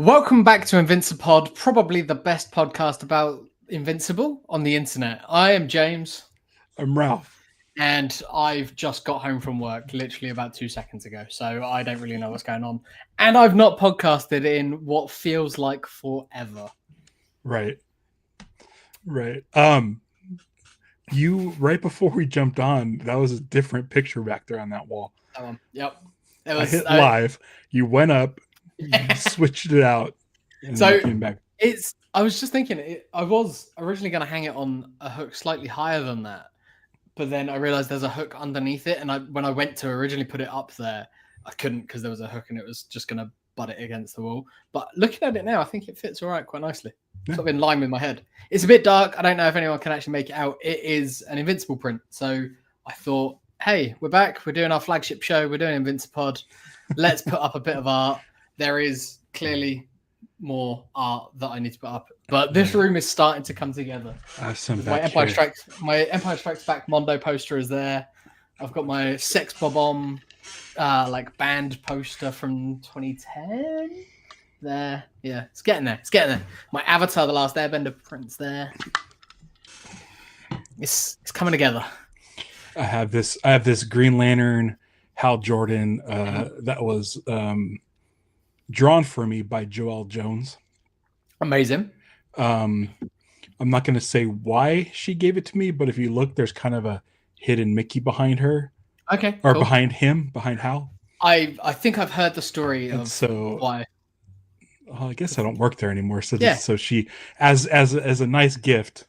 Welcome back to Invincible, probably the best podcast about Invincible on the internet. I am James. I'm Ralph. And I've just got home from work literally about 2 seconds ago. So I don't really know what's going on. And I've not podcasted in what feels like forever. Right. You, right before we jumped on, that was a different picture back there on that wall. Yep. I hit live. You went up, you switched it out, and then you came back. I was just thinking, I was originally going to hang it on a hook slightly higher than that. But then I realized there's a hook underneath it. And when I went to originally put it up there, I couldn't because there was a hook and it was just going to butt it against the wall. But looking at it now, I think it fits all right quite nicely. Yeah. Sort of in line with my head. It's a bit dark. I don't know if anyone can actually make it out. It is an Invincible print. So I thought, hey, we're back. We're doing our flagship show. We're doing Invincible. Let's put up a bit of art. There is clearly more art that I need to put up, but this room is starting to come together. My Empire Strikes Back Mondo poster is there. I've got my Sex Bob-omb band poster from 2010 there. Yeah, it's getting there. My Avatar: The Last Airbender print's there. It's coming together. I have this Green Lantern Hal Jordan that was drawn for me by Joelle Jones. Amazing. I'm not going to say why she gave it to me, but if you look, there's kind of a hidden Mickey behind her. Okay. Or cool. behind Hal. I think I've heard the story of why. Well, I guess I don't work there anymore. So so she, as a nice gift,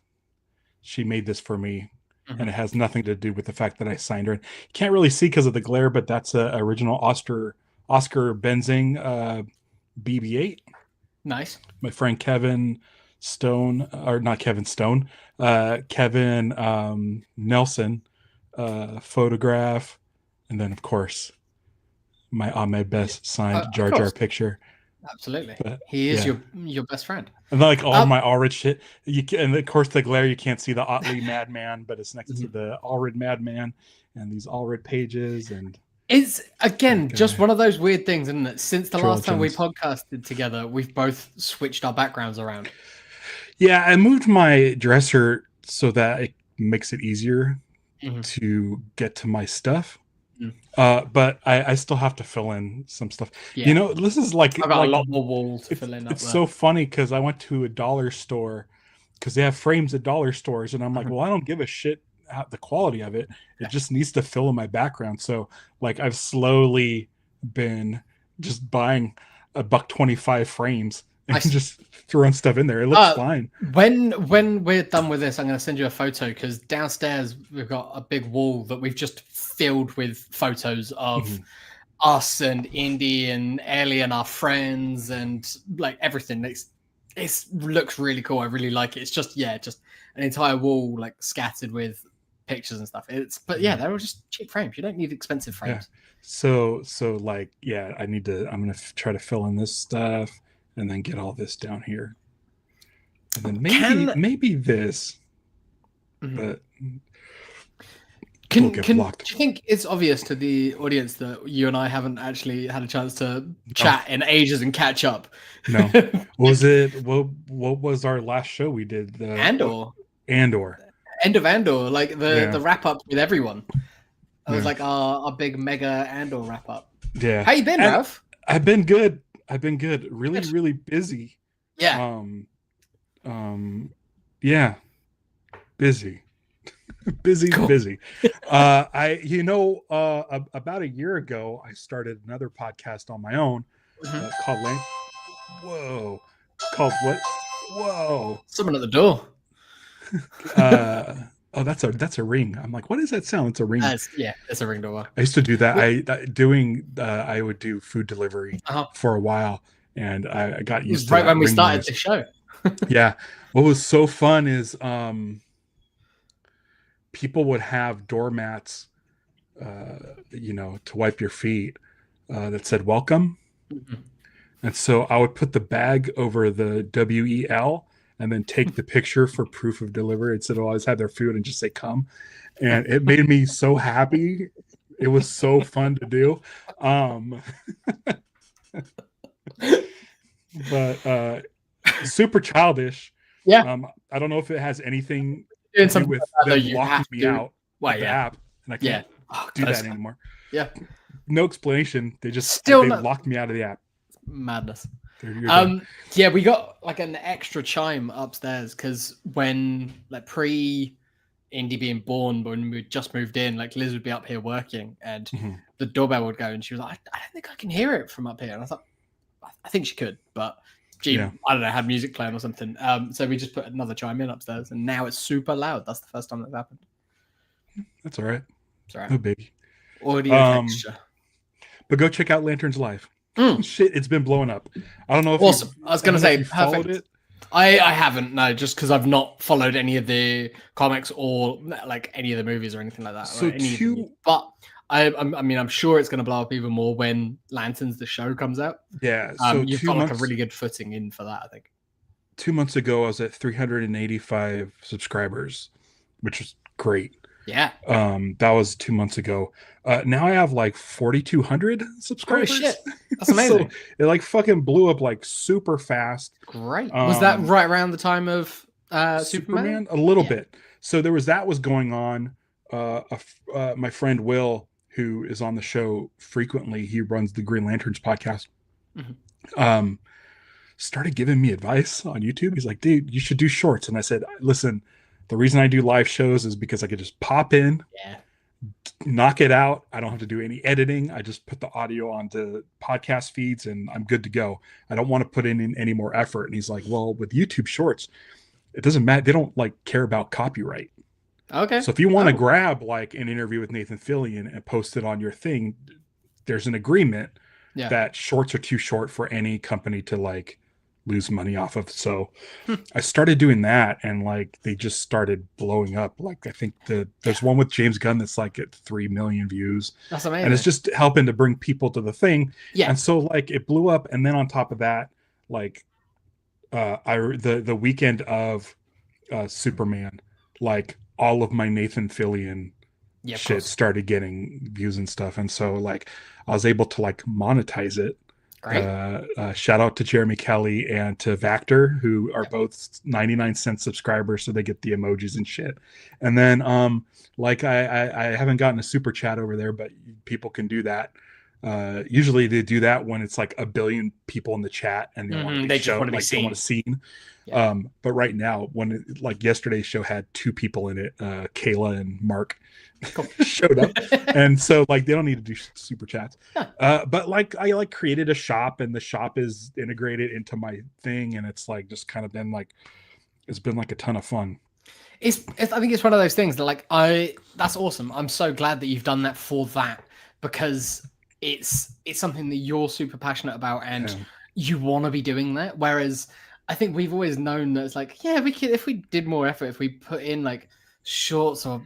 she made this for me. Mm-hmm. And it has nothing to do with the fact that I signed her. You can't really see because of the glare, but that's a original Oscar Benzing BB-8. Nice. My friend Kevin Stone, or not Kevin Stone, Kevin Nelson photograph, and then of course my best signed Jar Jar picture. Absolutely, but, he is your best friend. And like all my Allred shit, and of course the glare, you can't see the Otley Madman, but it's next to the Allred Madman and these Allred pages and. It's again just one of those weird things, isn't it? Since the last time we podcasted together, we've both switched our backgrounds around. Yeah, I moved my dresser so that it makes it easier to get to my stuff. But I still have to fill in some stuff. Yeah. You know, this is like I've got a lot more walls to fill in. It's so funny because I went to a dollar store because they have frames at dollar stores, and I'm like, well, I don't give a shit the quality of it. It just needs to fill in my background. So like I've slowly been just buying $1.25 frames and just throwing stuff in there. It looks fine. When we're done with this, I'm going to send you a photo because downstairs we've got a big wall that we've just filled with photos of us and Indy and Ellie and our friends and like everything. It looks really cool. I really like it. It's just an entire wall like scattered with pictures and stuff. They're all just cheap frames. You don't need expensive frames. Yeah. So like, I'm going to try to fill in this stuff and then get all this down here. And then maybe this, but do you think it's obvious to the audience that you and I haven't actually had a chance to chat in ages and catch up? No. What was our last show we did? Andor. End of Andor, like the wrap up with everyone. It was like our big mega Andor wrap up. Yeah. How you been, Ralph? I've been good. Really, really busy. Yeah. Busy. busy. About a year ago, I started another podcast on my own called Called what? Whoa! Someone at the door. That's a ring. I'm like, what is that sound? It's a ring. It's a ring door. I used to do that. I would do food delivery for a while, and I got used to right when we started the show. Yeah. What was so fun is people would have doormats, to wipe your feet that said welcome. Mm-hmm. And so I would put the bag over the WEL and then take the picture for proof of delivery instead of always have their food and just say come. And it made me so happy. It was so fun to do. but super childish. Yeah, I don't know if it has anything to doing do something with like that, though, them you locking have me to. out Well, of the yeah, app, and I yeah. can't Oh, do God, that anymore. yeah. No explanation. Still They not locked me out of the app. madness. You're done. Yeah, we got like an extra chime upstairs because when like pre Indy being born, when we just moved in, like Liz would be up here working, and Mhm. the doorbell would go, and she was like, I don't think I can hear it from up here." And I thought, I think she could, but Yeah. I don't know, had music playing or something. So we just put another chime in upstairs, and now it's super loud. That's the first time that's happened. That's all right. It's all right. No biggie. Audio Um, texture. but go check out Lanterns Live. Mm, Shit, it's been blowing up. I don't know if awesome. I was gonna say you followed perfect. it. I haven't, no, just because I've not followed any of the comics or like any of the movies or anything like that. So But I mean, I'm sure it's going to blow up even more when Lanterns the show comes out. yeah. So You've 2 got like a months really good footing in for that, I think. 2 months ago, I was at 385 subscribers, which was great. Yeah. That was 2 months ago. Now I have like 4,200 subscribers. Holy shit. That's amazing. So it like fucking blew up like super fast. Great. Was that right around the time of Superman? A little bit. So that was going on. My friend Will, who is on the show frequently, he runs the Green Lanterns podcast. Mm-hmm. Started giving me advice on YouTube. He's like, dude, you should do shorts. And I said, listen, the reason I do live shows is because I could just pop in, knock it out. I don't have to do any editing. I just put the audio onto podcast feeds and I'm good to go. I don't want to put in any more effort. And he's like, well, with YouTube shorts, it doesn't matter. They don't like care about copyright. Okay. So if you want to grab like an interview with Nathan Fillion and post it on your thing, there's an agreement that shorts are too short for any company to like lose money off of. So I started doing that and like they just started blowing up. Like I think there's one with James Gunn that's like at 3 million views. That's amazing. And it's just helping to bring people to the thing. Yeah. And so like it blew up. And then on top of that, like the weekend of Superman, like all of my Nathan Fillion shit started getting views and stuff. And so like I was able to like monetize it. Shout out to Jeremy Kelly and to Vactor, who are both 99-cent subscribers, so they get the emojis and shit. And then like I haven't gotten a super chat over there, but people can do that. Usually they do that when it's like 1 billion people in the chat and they want to be shown, like they want to see. But right now, when like yesterday's show had 2 people in it, Kayla and Mark showed up, and so like they don't need to do super chats. But like I like created a shop, and the shop is integrated into my thing, and it's like just kind of been like it's been like a ton of fun. I think it's one of those things that like that's awesome. I'm so glad that you've done that for that, because it's something that you're super passionate about and you want to be doing that. Whereas I think we've always known that it's like, yeah, we could, if we did more effort, if we put in like shorts or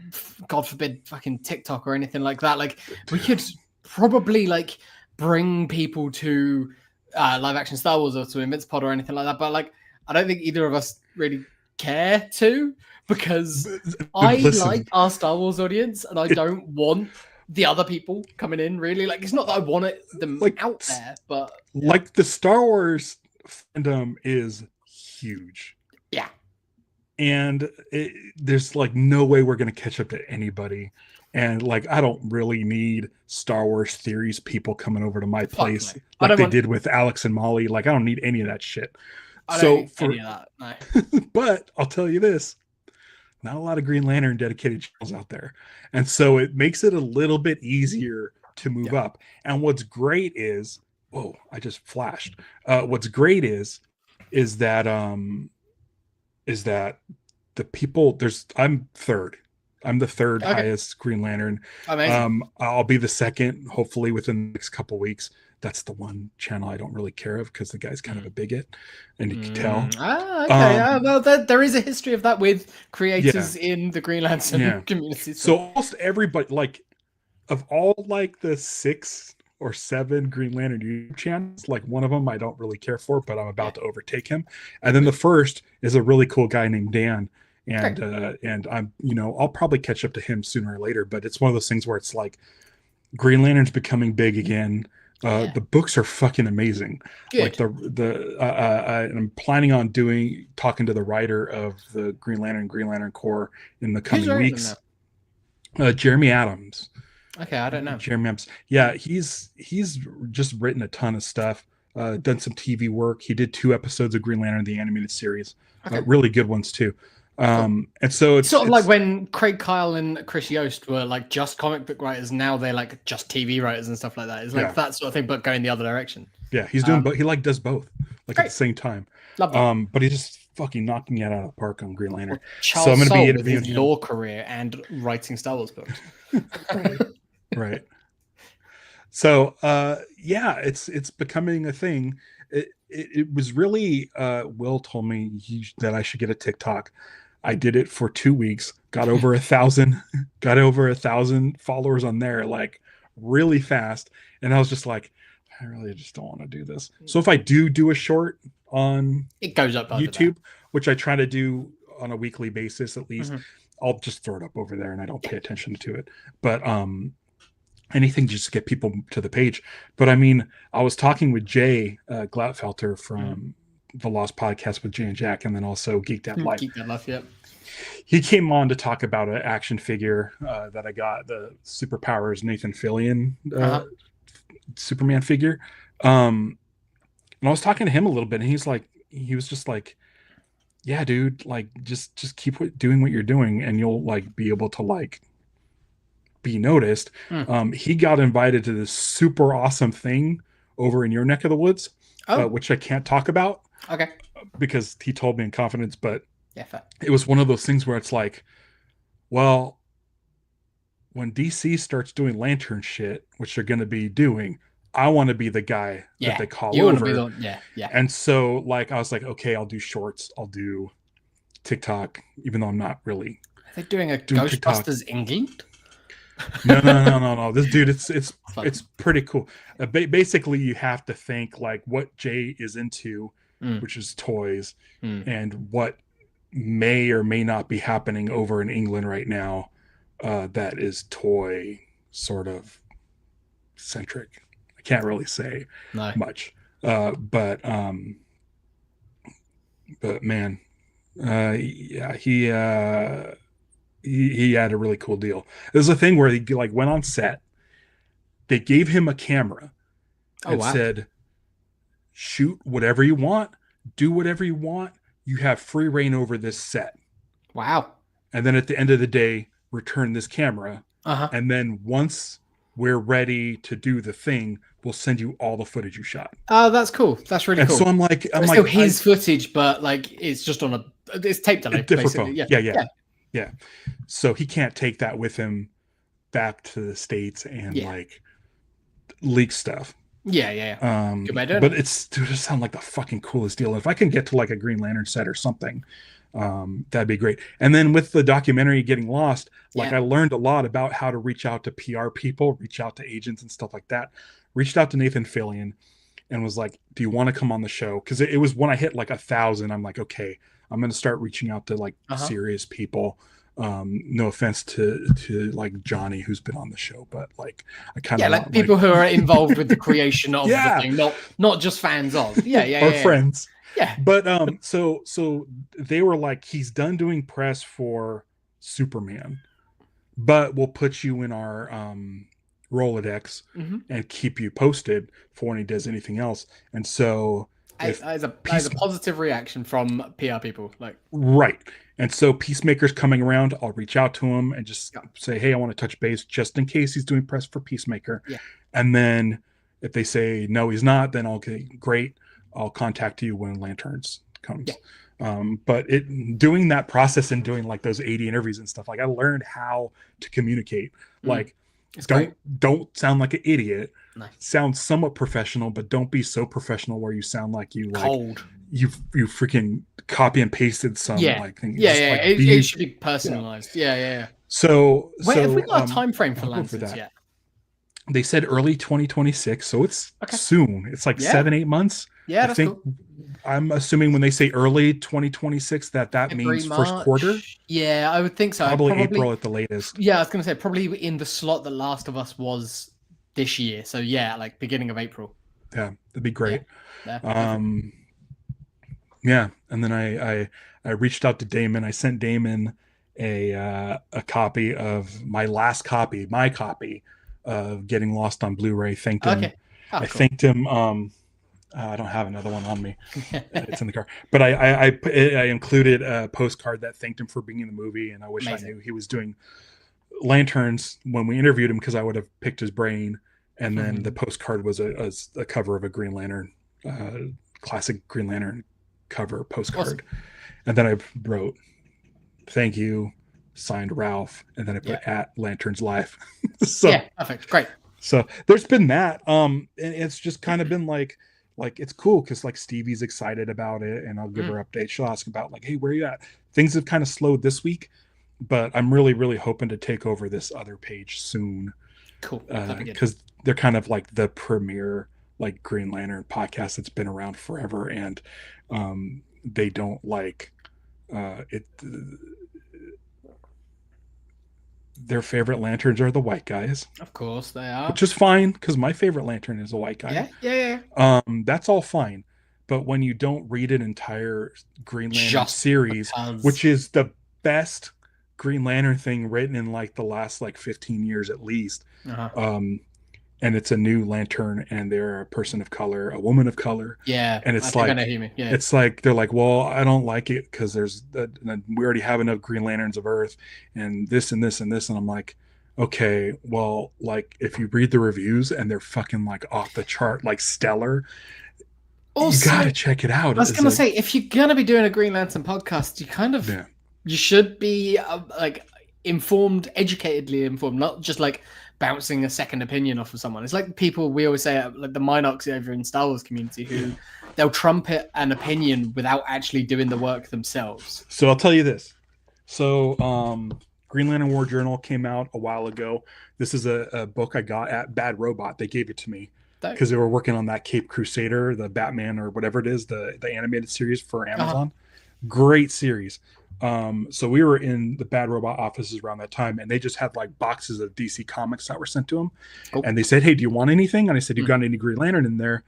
God forbid fucking TikTok or anything like that, like we could probably like bring people to live action Star Wars or to Invincible or anything like that. But like, I don't think either of us really care to, because I like our Star Wars audience and I don't want the other people coming in really. Like, it's not that I want them like out there, but like the Star Wars fandom is huge. Yeah. And there's like no way we're going to catch up to anybody. And like, I don't really need Star Wars theories people coming over to my place like they did with Alex and Molly. Like, I don't need any of that shit. Any of that, no. But I'll tell you this, not a lot of Green Lantern dedicated channels out there. And so it makes it a little bit easier to move up. And what's great is, whoa, I just flashed. What's great is that the people I'm third. I'm the third highest Green Lantern. Amazing. I'll be the second, hopefully within the next couple weeks. That's the one channel I don't really care of because the guy's kind of a bigot, and you can tell. Okay. Well, there is a history of that with creators in the Green Lantern community. So almost everybody, like, of all like the 6 or 7 Green Lantern YouTube channels, like one of them I don't really care for, but I'm about to overtake him. And then the first is a really cool guy named Dan. And I'm, I'll probably catch up to him sooner or later, but it's one of those things where it's like Green Lantern's becoming big again. Yeah. The books are fucking amazing. Like Good. I'm planning on talking to the writer of the Green Lantern Corps in the Who's coming writing them now? weeks. Jeremy Adams. Okay, I don't know. Jeremy Adams. Yeah, he's just written a ton of stuff. Done some TV work. He did 2 episodes of Green Lantern the animated series. Okay, Really good ones too. cool. And so It's sort of like when Craig Kyle and Chris Yost were like just comic book writers. Now they're like just TV writers and stuff like that. It's like yeah, that sort of thing, but going the other direction. yeah, he's doing but he like does both like at Great. the same time. Love that. But he's just fucking knocking it out of the park on Green Lantern. Charles So I'm going to be Soule with interviewing his him. law career and writing Star Wars books. Right. So yeah, it's becoming a thing. It was really Will told me that I should get a TikTok. I did it for 2 weeks, got over 1,000 followers on there like really fast, and I was just like, I really just don't want to do this. So if I do a short on It goes up over YouTube, which I try to do on a weekly basis at least, Mhm. I'll just throw it up over there and I don't pay attention to it. But anything just to get people to the page. But I mean, I was talking with Jay Glatfelter from the Lost Podcast with Jay and Jack, and then also Geek That Life. Geek That Life, yeah. He came on to talk about an action figure that I got, the Superpowers Nathan Fillion Superman figure. And I was talking to him a little bit, and he was just like, yeah, dude, like just keep doing what you're doing, and you'll like be able to like be noticed. He got invited to this super awesome thing over in your neck of the woods, which I can't talk about. Okay. Because he told me in confidence, but yeah, fair. It was one of those things where it's like, well, when DC starts doing lantern shit, which they're going to be doing, I want to be the guy that they call you over. Want to be yeah. And so like, I was like, okay, I'll do shorts. I'll do TikTok, even though I'm not really. Are they doing a Ghostbusters TikTok. England? No. This dude, it's pretty cool. Basically, you have to think like what Jay is into, which is toys, and what may or may not be happening over in England right now. That is toy sort of centric. I can't really say much, but man, yeah, he had a really cool deal. There's a thing where he like went on set. They gave him a camera and said, shoot whatever you want, do whatever you want. You have free reign over this set. Wow. And then at the end of the day, return this camera. And then once we're ready to do the thing, we'll send you all the footage you shot. Oh, that's cool. That's really cool. So I'm like, still his footage, but like it's just on it's tape delay, basically. Phone. Yeah. So he can't take that with him back to the States and like leak stuff. Yeah. But it just sounds like the fucking coolest deal. If I can get to like a Green Lantern set or something, that'd be great. And then with the documentary Getting Lost, like I learned a lot about how to reach out to PR people, reach out to agents and stuff like that. Reached out to Nathan Fillion and was like, do you want to come on the show? Because it was when I hit like 1,000, I'm like, okay, I'm going to start reaching out to like serious people. No offense to like Johnny, who's been on the show, but like I kind of like people who are involved with the creation of the thing, not just fans of or friends. Yeah. But so they were like, he's done doing press for Superman, but we'll put you in our Rolodex and keep you posted for when he does anything else. And so as a positive reaction from PR people, like right. And so Peacemaker's coming around, I'll reach out to him and just say, hey, I want to touch base just in case he's doing press for Peacemaker. Yeah. And then if they say no, he's not, then okay, great. I'll contact you when Lanterns comes. Yeah. But doing that process and doing like those 80 interviews and stuff, like I learned how to communicate. Like don't sound like an idiot. Nice. Sound somewhat professional, but don't be so professional where you sound like you cold. Like you freaking copy and pasted some like thing. It should be personalized. Yeah. So have we got a time frame for Lanterns yet? They said early 2026, so it's soon. It's like 7-8 months. Yeah, that's cool. I'm assuming when they say early 2026 that means first quarter. Yeah, I would think so. Probably April at the latest. Yeah, I was going to say probably in the slot that Last of Us was this year. So yeah, like beginning of April. Yeah, that'd be great. Yeah. Yeah, and then I reached out to Damon. I sent Damon a copy of my copy of Getting Lost on Blu-ray. Thanked him. Okay. Oh, I cool. thanked him. I don't have another one on me. It's in the car. But I included a postcard that thanked him for being in the movie, and I wish Amazing. I knew he was doing Lanterns when we interviewed him, because I would have picked his brain. And then the postcard was a cover of a Green Lantern, classic Green Lantern cover postcard. Awesome. And then I wrote, "Thank you, signed Ralph," and then I put at Lanterns Life. So yeah, perfect, great. So there's been that. And it's just kind of been like it's cool because like Stevie's excited about it, and I'll give her updates. She'll ask about like, "Hey, where are you at?" Things have kind of slowed this week, but I'm really hoping to take over this other page soon. Cool. Because they're kind of like the premier like Green Lantern podcast that's been around forever, and they don't like it. Their favorite lanterns are the white guys. Of course they are. Which is fine, because my favorite lantern is a white guy. Yeah. That's all fine. But when you don't read an entire Green Lantern series, which is the best Green Lantern thing written in like the last like 15 years at least, and it's a new lantern, and they're a person of color, a woman of color. Yeah. And it's like, it's like, they're like, well, I don't like it because we already have enough Green Lanterns of Earth and this and this and this. And I'm like, okay, well, like if you read the reviews and they're fucking like off the chart, like stellar, also, you gotta check it out. I was gonna say, if you're gonna be doing a Green Lantern podcast, you kind of you should be like informed, educatedly informed, not just like bouncing a second opinion off of someone. It's like people we always say, like the Minox over in Star Wars community, who they'll trumpet an opinion without actually doing the work themselves. So I'll tell you this. So Green Lantern War Journal came out a while ago. This is a book I got at Bad Robot. They gave it to me because they were working on that Cape Crusader, the Batman or whatever it is, the animated series for Amazon. Great series. So we were in the Bad Robot offices around that time, and they just had like boxes of DC comics that were sent to them. And they said, "Hey, do you want anything?" And I said, "You got any Green Lantern in there?"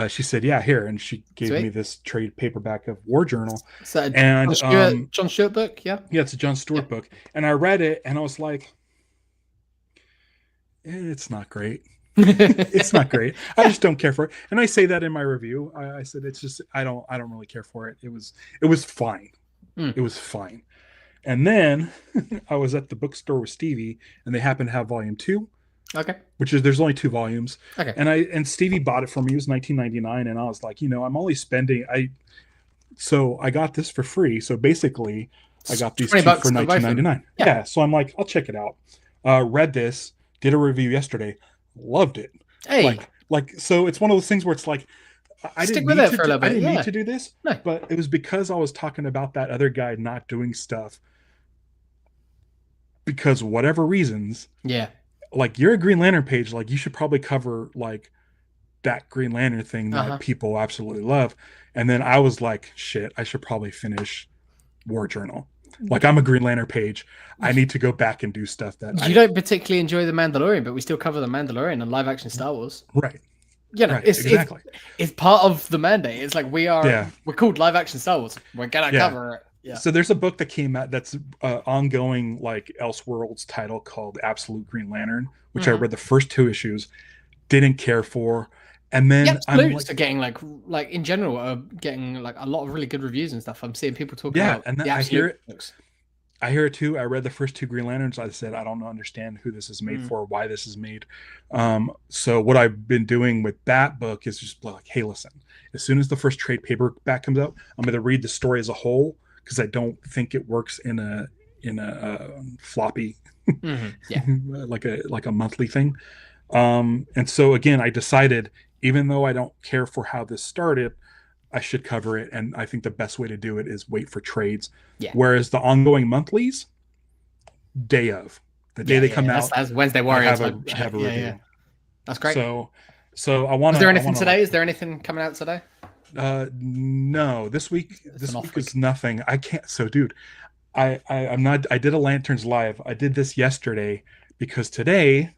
She said, "Yeah, here." And she gave me this trade paperback of War Journal. And John Stewart book, yeah, it's a John Stewart book. And I read it, and I was like, "It's not great." It's not great. I just don't care for it. And I say that in my review. I said it's just I don't really care for it. It was fine. It was fine. And then I was at the bookstore with Stevie, and they happened to have volume 2. Okay. Which is, there's only 2 volumes. Okay. And Stevie bought it for me. It was $19.99, and I was like, I'm only spending so I got this for free. So basically I got these 2 for $19.99. Yeah. So I'm like, I'll check it out. Read this, did a review yesterday, loved it. Hey. Like so it's one of those things where it's like, I didn't need to do this, but it was because I was talking about that other guy not doing stuff because whatever reasons. Yeah. Like, you're a Green Lantern page, like you should probably cover like that Green Lantern thing that people absolutely love. And then I was like, shit, I should probably finish War Journal. Like, I'm a Green Lantern page. I need to go back and do stuff that you don't particularly enjoy The Mandalorian, but we still cover The Mandalorian and live action Star Wars. Right. It's part of the mandate. It's like we're called live action Star Wars. We're gonna cover it. Yeah. So there's a book that came out that's ongoing, like Elseworlds title called Absolute Green Lantern, which I read the first 2 issues, didn't care for, and then I'm like, getting like in general, getting like a lot of really good reviews and stuff. I'm seeing people talking about. And then I hear it. Books. I hear it too. I read the first 2 Green Lanterns. I said, I don't understand who this is made for, why this is made. So what I've been doing with that book is just like, hey, listen, as soon as the first trade paperback comes out, I'm going to read the story as a whole, because I don't think it works in a floppy, like a monthly thing. And so again, I decided, even though I don't care for how this started, I should cover it, and I think the best way to do it is wait for trades. Yeah. Whereas the ongoing monthlies, day of the day they come out, that's Wednesday Warriors. I have a review. Yeah. That's great. So I want. Is there anything today? Is there anything coming out today? No. This week is nothing. I can't. So, dude, I'm not. I did a Lanterns live. I did this yesterday because today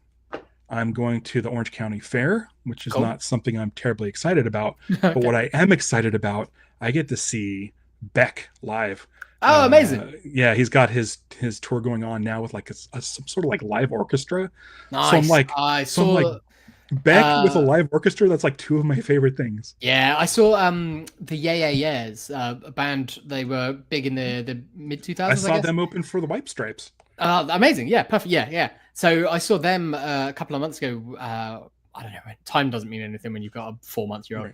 I'm going to the Orange County Fair, which is Cool. not something I'm terribly excited about. But Okay. what I am excited about, I get to see Beck live. Oh, amazing. Yeah, he's got his tour going on now with like some sort of like live orchestra. So I'm Nice. like, I so I'm like saw. Beck with a live orchestra. That's like two of my favorite things. Yeah, I saw the Yeah Yeah Yeahs, a band. They were big in the mid two I thousands, I saw guess. them open for the Wipe Stripes. Amazing. Yeah, perfect. Yeah, yeah. So I saw them a couple of months ago. I don't know. Time doesn't mean anything when you've got a 4 month year old.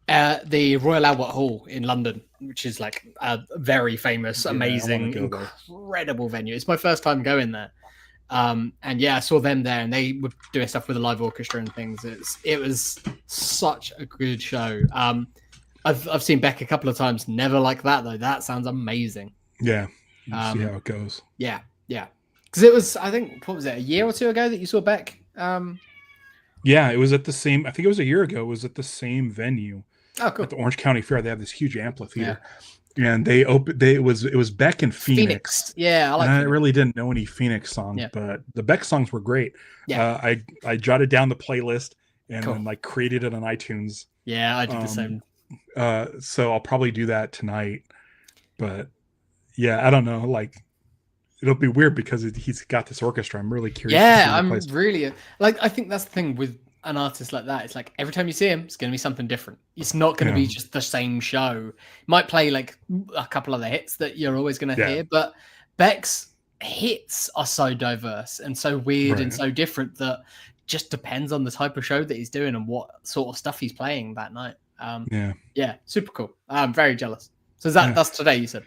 Right. The Royal Albert Hall in London, which is like a very famous, Yeah, I amazing, wanna go there. incredible venue. It's my first time going there. And yeah, I saw them there, and they were doing stuff with a live orchestra and things. It was such a good show. I've seen Beck a couple of times, never like that though. That sounds amazing. Yeah, we'll see how it goes. Yeah, yeah. Because it was, I think, what was it, a year or two ago that you saw Beck? Yeah, it was at the same. I think it was a year ago. It was at the same venue Oh, cool. at the Orange County Fair. They have this huge amphitheater, and they opened. It was Beck and Phoenix. Yeah, I like. I really didn't know any Phoenix songs, Yeah. but the Beck songs were great. Yeah. I jotted down the playlist and Cool. then like created it on iTunes. Yeah, I did the same. So I'll probably do that tonight. But yeah, I don't know. Like it'll be weird because he's got this orchestra. I'm really curious. Yeah, I'm really like. I think that's the thing with an artist like that. It's like every time you see him, it's going to be something different. It's not going to be just the same show. Might play like a couple of the hits that you're always going to hear, but Beck's hits are so diverse and so weird and so different that just depends on the type of show that he's doing and what sort of stuff he's playing that night. Yeah, super cool. I'm very jealous. So that's today, you said?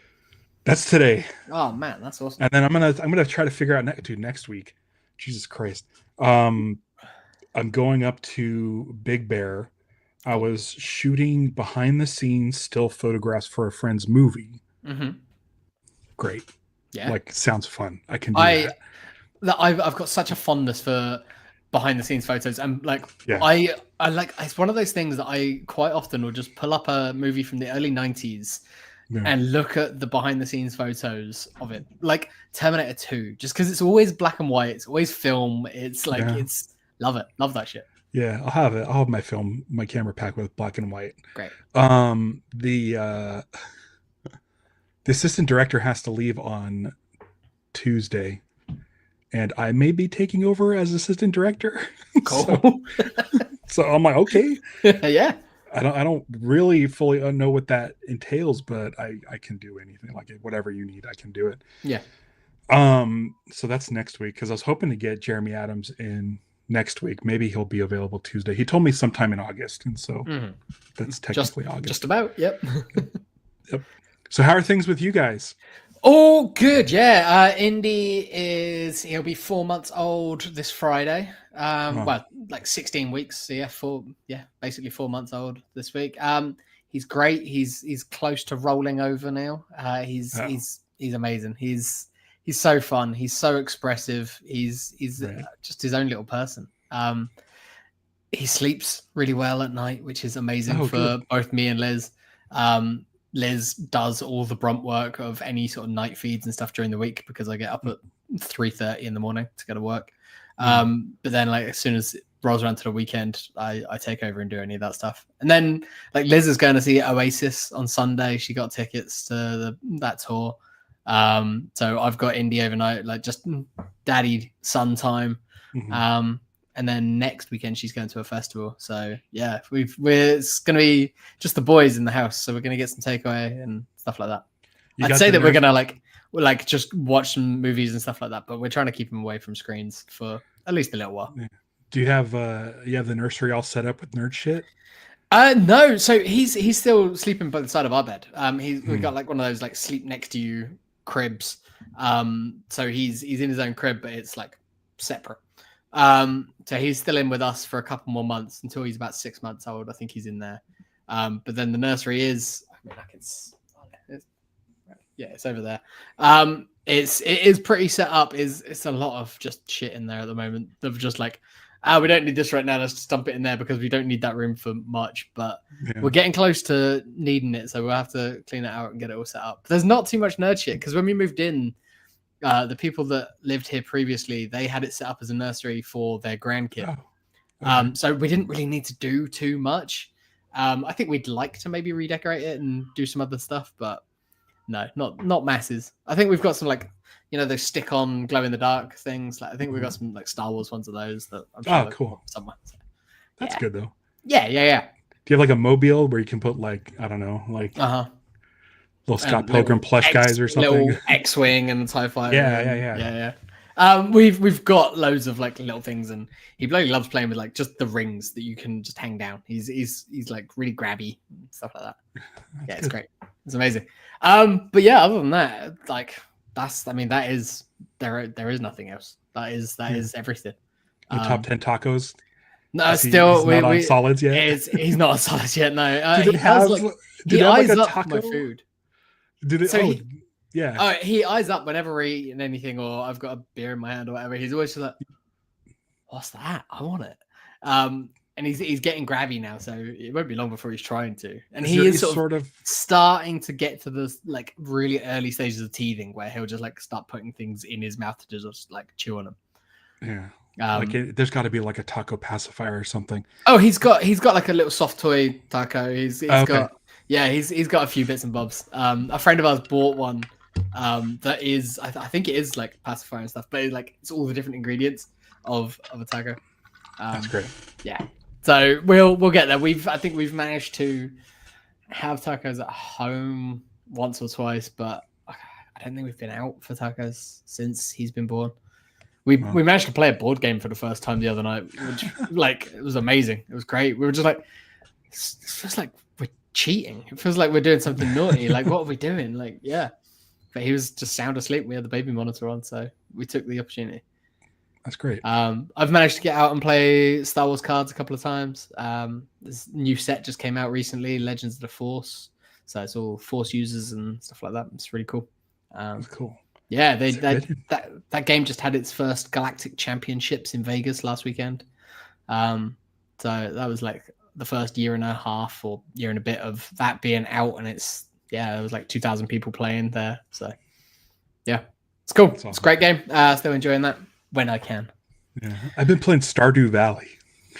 That's today. Oh man, that's awesome. And then I'm gonna try to figure out next week. Jesus Christ. I'm going up to Big Bear. I was shooting behind the scenes still photographs for a friend's movie. Mm-hmm. Great. Yeah. Like sounds fun. I can do that. I've got such a fondness for behind the scenes photos, and like I like, it's one of those things that I quite often will just pull up a movie from the early 90s and look at the behind the scenes photos of it, like Terminator 2, just because it's always black and white, it's always film, it's like it's love that shit. Yeah, I'll have my camera pack with black and white. Great. The assistant director has to leave on Tuesday, and I may be taking over as assistant director. Cool. so I'm like, okay. Yeah. I don't really fully know what that entails, but I can do anything, like whatever you need, I can do it. Yeah. So that's next week, because I was hoping to get Jeremy Adams in next week. Maybe he'll be available Tuesday. He told me sometime in August, and so that's technically August. Just about. Yep. Yep. So how are things with you guys? Oh, good. Yeah. Indy he'll be 4 months old this Friday. Well, like 16 weeks. So basically 4 months old this week. He's great. He's close to rolling over now. He's amazing. He's so fun. He's so expressive. He's just his own little person. He sleeps really well at night, which is amazing for both me and Liz. Liz does all the brunt work of any sort of night feeds and stuff during the week, because I get up at 3:30 in the morning to go to work. But then, like, as soon as it rolls around to the weekend, I take over and do any of that stuff. And then, like, Liz is going to see Oasis on Sunday. She got tickets to that tour. So I've got Indy overnight, like just daddy son time. And then next weekend she's going to a festival. So yeah, it's going to be just the boys in the house. So we're going to get some takeaway and stuff like that. I'd say that we're going to like just watch some movies and stuff like that, but we're trying to keep them away from screens for at least a little while. Do you have the nursery all set up with nerd shit? No. So he's still sleeping by the side of our bed. We got like one of those like sleep next to you cribs. So he's in his own crib, but it's like separate. So he's still in with us for a couple more months until he's about 6 months old. I think he's in there. But then the nursery is, it's over there. It is pretty set up. It's a lot of just shit in there at the moment. Of just like, we don't need this right now. Let's just dump it in there because we don't need that room for much. But we're getting close to needing it, so we'll have to clean it out and get it all set up. There's not too much nerd shit because when we moved in, The people that lived here previously, they had it set up as a nursery for their grandkid. Oh, okay. So we didn't really need to do too much. I think we'd like to maybe redecorate it and do some other stuff, but no, not masses. I think we've got some like, those stick-on glow-in-the-dark things. Like I think we've got some like Star Wars ones of those that I'm sure cool. somewhere. So, That's good though. Yeah. Do you have like a mobile where you can put like, I don't know, like little Scott Pilgrim plush guys or something? Little X-wing and TIE fighter. Yeah. We've got loads of like little things, and he bloody loves playing with like just the rings that you can just hang down. He's like really grabby and stuff like that. Yeah, it's great. It's amazing. But yeah, other than that, like that is there is nothing else. That is everything. Your top 10 tacos? No, he's still not on solids yet. He's not on solids yet. No, he eyes up my food. Did it? So yeah. Oh, he eyes up whenever we're eating anything, or I've got a beer in my hand or whatever. He's always just like, "What's that? I want it." And he's getting grabby now, so it won't be long before he's trying to. And he is sort of starting to get to the like really early stages of teething, where he'll just like start putting things in his mouth to just like chew on them. Yeah. There's got to be like a taco pacifier or something. Oh, he's got like a little soft toy taco. He's got a few bits and bobs. A friend of ours bought one that is I think it is like pacifier and stuff, but it's all the different ingredients of a taco. That's great. Yeah. So we'll get there. I think we've managed to have tacos at home once or twice, but I don't think we've been out for tacos since he's been born. We managed to play a board game for the first time the other night, which it was amazing. It was great. We were just like, it feels like we're cheating. It feels like we're doing something naughty. Like, what are we doing? Like, yeah. But he was just sound asleep. We had the baby monitor on, so we took the opportunity. That's great. I've managed to get out and play Star Wars cards a couple of times. This new set just came out recently, Legends of the Force. So it's all Force users and stuff like that. It's really cool. That's cool. Yeah, that game just had its first Galactic Championships in Vegas last weekend. So that was like the first year and a half or year and a bit of that being out, and there was like 2,000 people playing there. So yeah, it's cool. Awesome. It's a great game. Still enjoying that when I can. Yeah, I've been playing Stardew Valley.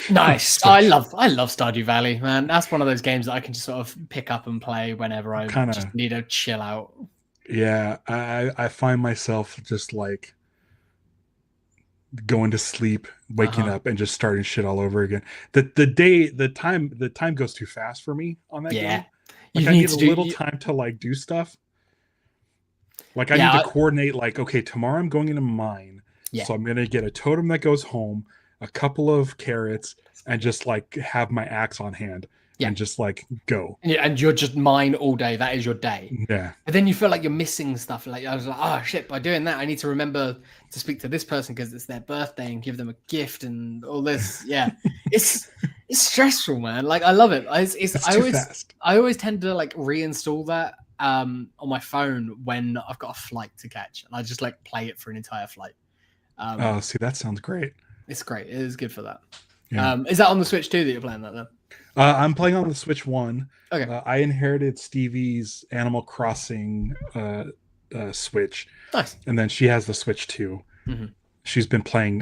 Nice. I love Stardew Valley, man. That's one of those games that I can just sort of pick up and play whenever I just need to chill out. Yeah, I find myself just like going to sleep, waking up, and just starting shit all over again. The time goes too fast for me on that game. Like I need a little time to like do stuff. Like I need to coordinate. Like, okay, tomorrow I'm going into mine, so I'm gonna get a totem that goes home, a couple of carrots, and just like have my axe on hand. And just like go. And you're just mine all day. That is your day. Yeah. And then you feel like you're missing stuff. Like I was like, oh shit, by doing that, I need to remember to speak to this person because it's their birthday and give them a gift and all this. Yeah. it's stressful, man. Like I love it. I always tend to like reinstall that on my phone when I've got a flight to catch. And I just like play it for an entire flight. See, that sounds great. It's great. It is good for that. Yeah. Is that on the Switch too that you're playing that then? I'm playing on the Switch 1. Okay. I inherited Stevie's Animal Crossing Switch. Nice. And then she has the Switch 2. Mm-hmm. She's been playing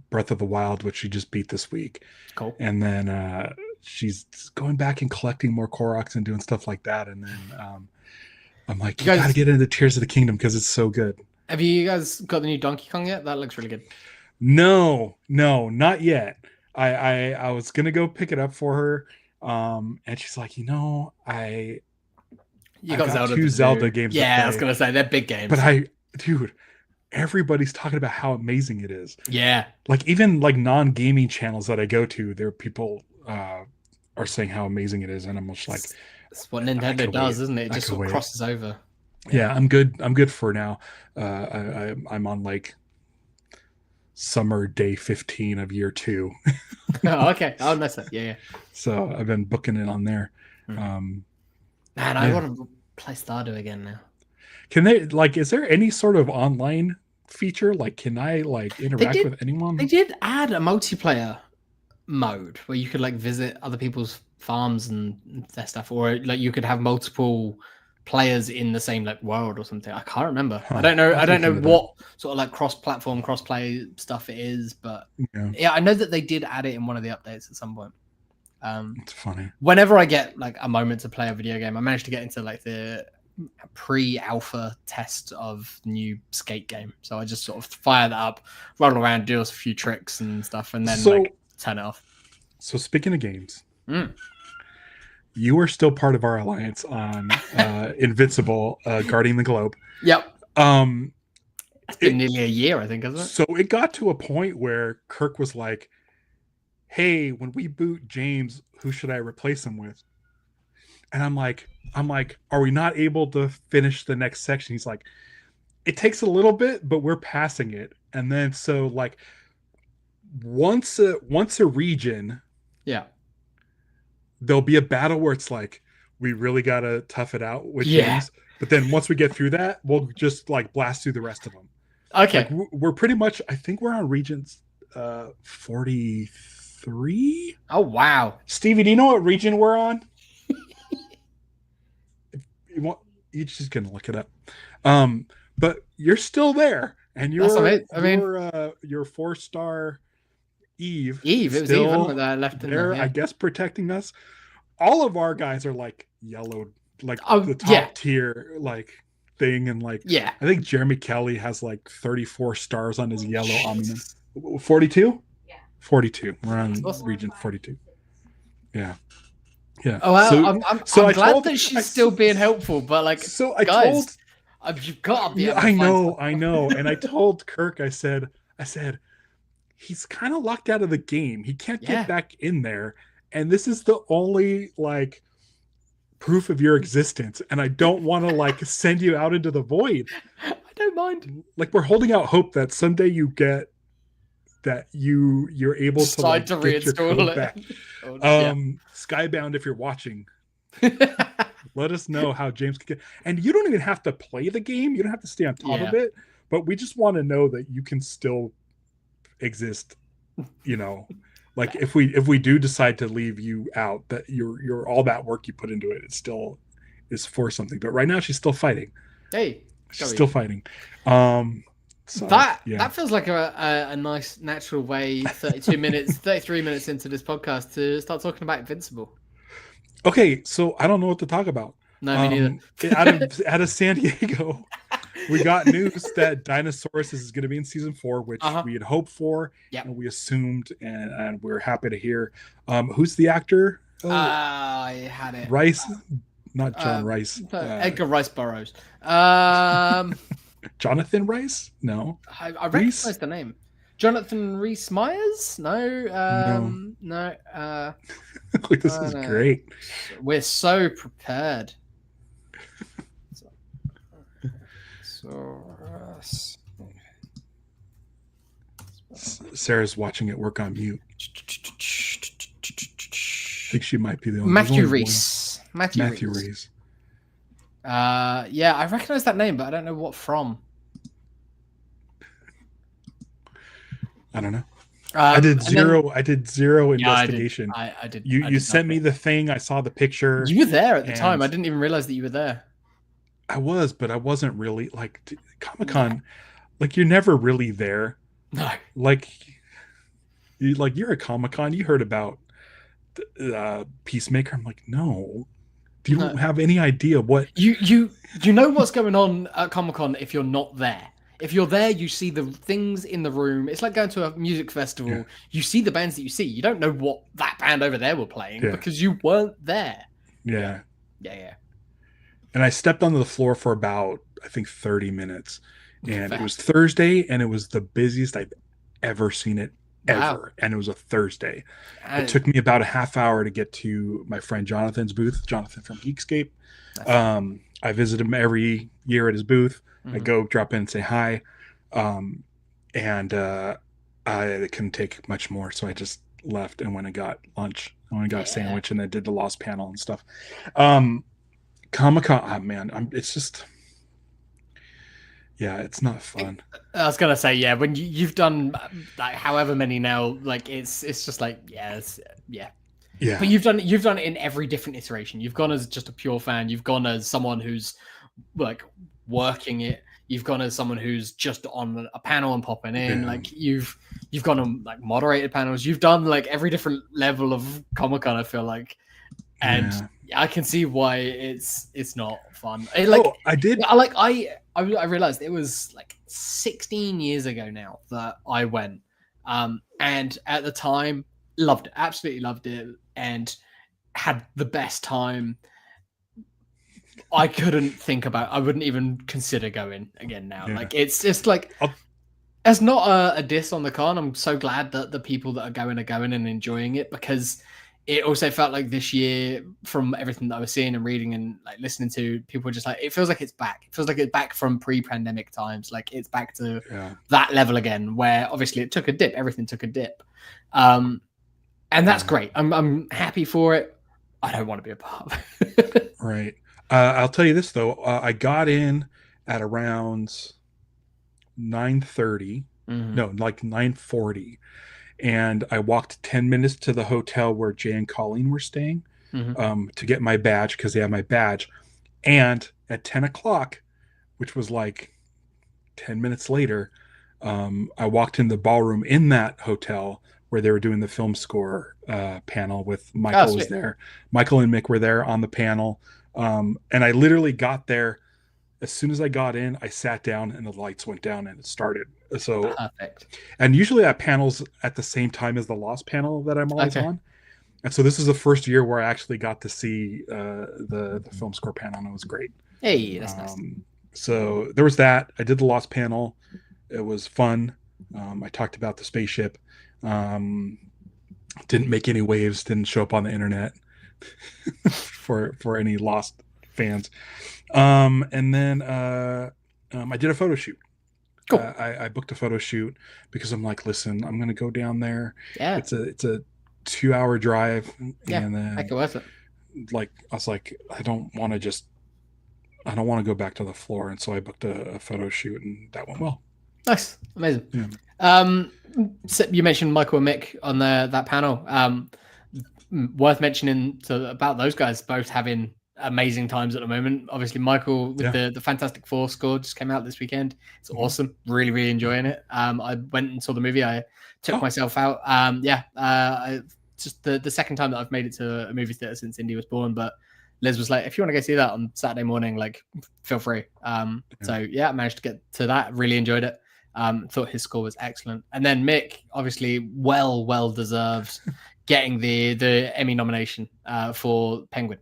Breath of the Wild, which she just beat this week. Cool. And then she's going back and collecting more Koroks and doing stuff like that. And then I'm like, you gotta get into Tears of the Kingdom because it's so good. Have you guys got the new Donkey Kong yet? That looks really good. No, not yet. I was gonna go pick it up for her, and she's like, I got two Zelda games. Yeah, I was gonna say they're big games. But everybody's talking about how amazing it is. Yeah, like even like non-gaming channels that I go to, there people are saying how amazing it is, and I'm just like, that's what Nintendo does, isn't it? It just sort of crosses over. Yeah, I'm good for now. I'm on like summer day 15 of year 2. Oh, okay. Oh, nice. Yeah. So I've been booking it on there. Man, I want to play Stardew again now. Can they is there any sort of online feature? Like, can I interact with anyone? They did add a multiplayer mode where you could visit other people's farms and their stuff, or you could have multiple players in the same like world or something. I can't remember. Huh. I don't know. I'll I don't look know into that. what sort of like cross-platform, cross-play stuff it is, but Yeah, I know that they did add it in one of the updates at some point. it's funny. Whenever I get like a moment to play a video game, I managed to get into like the pre-alpha test of new skate game. So I just sort of fire that up, run around, do a few tricks and stuff, and then like turn it off. So speaking of games, you are still part of our alliance on Invincible, guarding the globe. Yep. It's been nearly a year, I think, hasn't it? So it got to a point where Kirk was like, hey, when we boot James, who should I replace him with? And I'm like, are we not able to finish the next section? He's like, it takes a little bit, but we're passing it. And then so like once a region, there'll be a battle where it's like, we really gotta tough it out with James. But then once we get through that, we'll just like blast through the rest of them. Okay. Like, we're pretty much, I think we're on regions 43. Oh wow. Stevie, do you know what region we're on? You're just gonna look it up. But you're still there, and your 4-star Eve. It was Eve that left in there. I guess protecting us. All of our guys are like yellowed, like the top tier like thing, and like I think Jeremy Kelly has like 34 stars on his yellow Omni. 42? Yeah. 42. We're on region 42. Yeah. Yeah. Oh, well, I'm glad that she's still being helpful, but like, guys, you've got to be. I know. And I told Kirk, I said, he's kind of locked out of the game. He can't get back in there, and this is the only like proof of your existence. And I don't want to like send you out into the void. I don't mind. Like, we're holding out hope that someday you get that you're able to like get your code back. Skybound, if you're watching, let us know how James can get. And you don't even have to play the game. You don't have to stay on top of it. But we just want to know that you can still exist. You know, like if we do decide to leave you out, that your all that work you put into it, still is for something. But right now, she's still fighting. Hey, she's still fighting. So, that feels like a nice natural way 33 minutes into this podcast to start talking about Invincible. Okay, so I don't know what to talk about. No, me neither. out of San Diego, we got news that Dinosaurus is going to be in season 4, which we had hoped for, and we assumed, and we're happy to hear. Who's the actor? I had it. Rice, not John Rice. Edgar Rice Burroughs. Jonathan Rice? No. I recognize the name. Jonathan Rhys Myers? No. No. This is great. We're so prepared. Sarah's watching it work on mute. I think she might be the only Matthew Rhys. Matthew Rhys. Yeah, I recognize that name, but I don't know what from. I don't know. I did zero investigation. I did. You sent me the thing. I saw the picture. You were there at the time. I didn't even realize that you were there. I was, but I wasn't really like Comic-Con. Like, you're never really there. No. Like you're at Comic-Con. You heard about Peacemaker. I'm like, no. Do you have any idea what you know what's going on at Comic-Con if you're not there? If you're there, you see the things in the room. It's like going to a music festival. Yeah. You see the bands that you see. You don't know what that band over there were playing because you weren't there. Yeah. Yeah. And I stepped onto the floor for about, I think, 30 minutes. And it was Thursday, and it was the busiest I've ever seen it, ever. Wow. And it was a Thursday. It took me about a half hour to get to my friend Jonathan's booth, Jonathan from Geekscape. I visit him every year at his booth. I go drop in and say hi. And I couldn't take much more. So I just left and went and got lunch. I went and got a sandwich and then did the Lost panel and stuff. Comic-Con, man, it's just... Yeah, it's not fun. I was gonna say, when you've done like however many now, like it's just like, Yeah. But you've done it in every different iteration. You've gone as just a pure fan. You've gone as someone who's like working it. You've gone as someone who's just on a panel and popping in. Yeah. Like you've gone on like moderated panels. You've done like every different level of Comic-Con, I feel like. And Yeah. I can see why it's not fun. I did. I realized it was like 16 years ago now that I went, and at the time loved it, absolutely loved it, and had the best time. I couldn't think about. I wouldn't even consider going again now. Yeah. Like it's just like. It's not a diss on the con. I'm so glad that the people that are going and enjoying it, because it also felt like this year, from everything that I was seeing and reading and like listening to, people were just like, it feels like it's back. It feels like it's back from pre-pandemic times. Like it's back to that level again, where obviously it took a dip. Everything took a dip. And that's great. I'm happy for it. I don't want to be a part of it. Right. I'll tell you this though. I got in at around 9:30. No, like 9:40. And I walked 10 minutes to the hotel where Jay and Colleen were staying to get my badge, because they have my badge. And at 10 o'clock, which was like 10 minutes later, I walked in the ballroom in that hotel where they were doing the film score panel with Michael was there. Michael and Mick were there on the panel. And I literally got there. As soon as I got in, I sat down and the lights went down and it started. So perfect. And usually that panel's at the same time as the Lost panel that I'm always on. And so this is the first year where I actually got to see the film score panel, and it was great. Hey, that's nice. So there was that. I did the Lost panel. It was fun. I talked about the spaceship. Didn't make any waves. Didn't show up on the internet for any Lost fans. And then I did a photo shoot. Cool. I booked a photo shoot because I'm like, listen, I'm going to go down there. Yeah. It's a 2-hour drive. Yeah. And then make it worth it. Like, I was like, I don't want to go back to the floor. And so I booked a photo shoot, and that went well. Nice. Amazing. Yeah. So you mentioned Michael and Mick on that panel. Worth mentioning about those guys both having amazing times at the moment. Obviously, Michael with the Fantastic Four score just came out this weekend. It's awesome. Really, really enjoying it. I went and saw the movie. I took myself out. Just the second time that I've made it to a movie theater since Indy was born. But Liz was like, if you want to go see that on Saturday morning, like, feel free. So yeah, I managed to get to that. Really enjoyed it. Thought his score was excellent. And then Mick, obviously, well deserved getting the Emmy nomination for Penguin.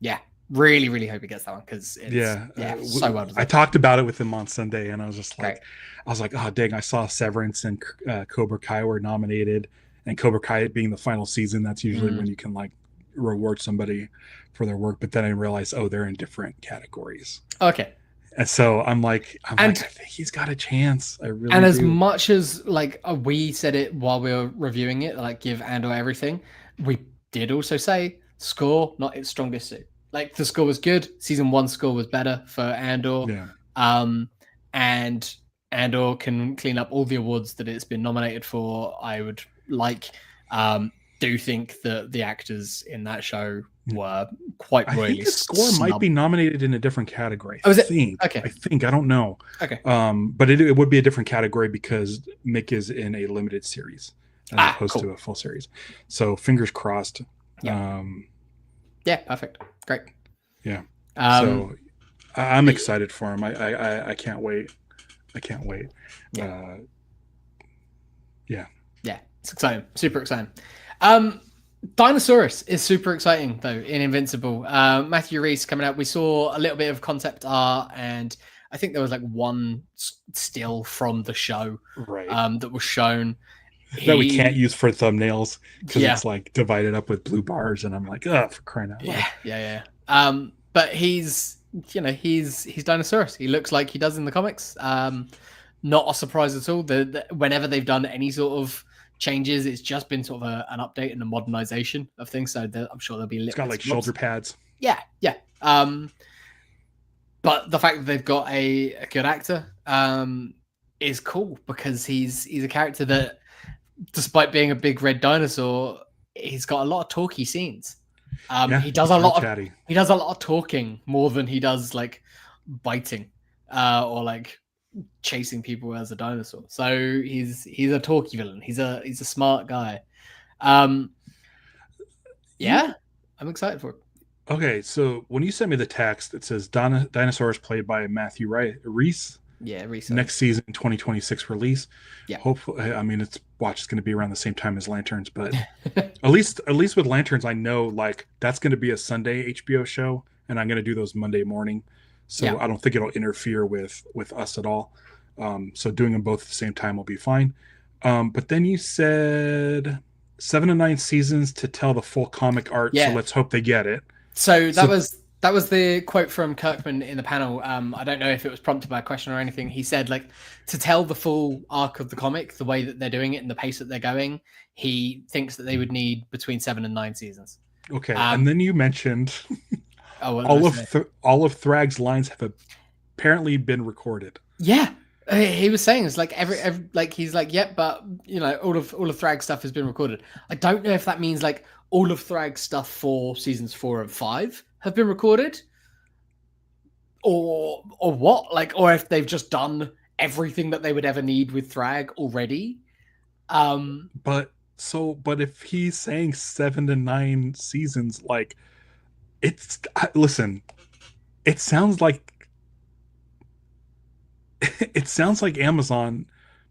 Yeah, really, really hope he gets that one, because it's so well deserved. I talked about it with him on Sunday, and I was just like, oh dang, I saw Severance and Cobra Kai were nominated, and Cobra Kai being the final season, that's usually when you can like reward somebody for their work. But then I realized, they're in different categories. Okay. And so I'm like, I think he's got a chance. I really And as do. much as like we said it while we were reviewing it, like give Andor everything, we did also say score not its strongest suit. Like the score was good. Season 1 score was better for Andor. Yeah. And Andor can clean up all the awards that it's been nominated for. I would do think that the actors in that show were quite royally. I think the score might be nominated in a different category. Oh, is it? Okay. I think. I don't know. Okay. But it would be a different category because Mick is in a limited series as opposed to a full series. So fingers crossed. Yeah. Yeah. Perfect. Great. Yeah. So I'm excited for him. I can't wait. I can't wait. Yeah. Yeah. It's exciting. Super exciting. Dinosaurus is super exciting though in Invincible. Matthew Reese coming out. We saw a little bit of concept art, and I think there was like one still from the show that was shown that we can't use for thumbnails because it's like divided up with blue bars, and I'm like, for crying out loud. Yeah. But he's Dinosaurus. He looks like he does in the comics. Not a surprise at all. Whenever they've done any sort of changes, it's just been sort of an update and a modernization of things. So I'm sure there'll be a little. It's got like shoulder pads. Yeah. But the fact that they've got a good actor is cool, because he's a character that, despite being a big red dinosaur, he's got a lot of talky scenes. He does he's a real lot of chatty. he does a lot of talking more than he does like biting or like chasing people as a dinosaur. So he's a talky villain. He's a smart guy. Yeah, I'm excited for it. Okay, so when you sent me the text, it says Dinosaurus played by Matthew Reese. Yeah, research. Next season, 2026 release. Yeah. Hopefully, I mean, it's going to be around the same time as Lanterns, but at least with Lanterns, I know like that's going to be a Sunday HBO show, and I'm going to do those Monday morning, so I don't think it'll interfere with us at all. So doing them both at the same time will be fine. But then you said 7 to 9 seasons to tell the full comic art. Yeah. So let's hope they get it. So that was the quote from Kirkman in the panel. I don't know if it was prompted by a question or anything. He said, like, to tell the full arc of the comic, the way that they're doing it and the pace that they're going, he thinks that they would need between 7 and 9 seasons. Okay, and then you mentioned all of Thrag's lines have apparently been recorded. Yeah, he was saying it's like every like he's like, yep, but you know, all of Thrag's stuff has been recorded. I don't know if that means like all of Thrag's stuff for seasons 4 and 5 have been recorded, or what, like, or if they've just done everything that they would ever need with Thrag already. But if he's saying 7 to 9 seasons, like, listen, it sounds like Amazon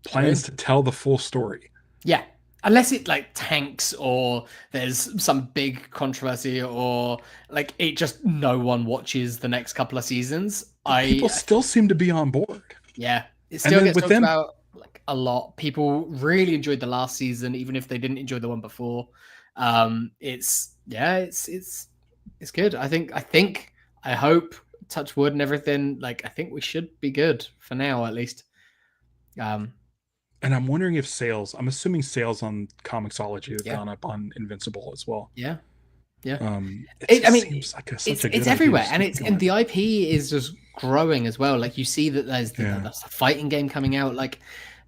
plans to tell the full story. Yeah. Unless it like tanks or there's some big controversy or like it just no one watches the next couple of seasons. People still seem to be on board. Yeah. It still gets talked about like a lot. People really enjoyed the last season, even if they didn't enjoy the one before. It's good. I hope, touch wood and everything, like I think we should be good for now at least. And I'm wondering if I'm assuming sales on Comixology have gone up on Invincible as well. Yeah. It seems like it's everywhere, and the IP is just growing as well. Like you see that there's a fighting game coming out. Like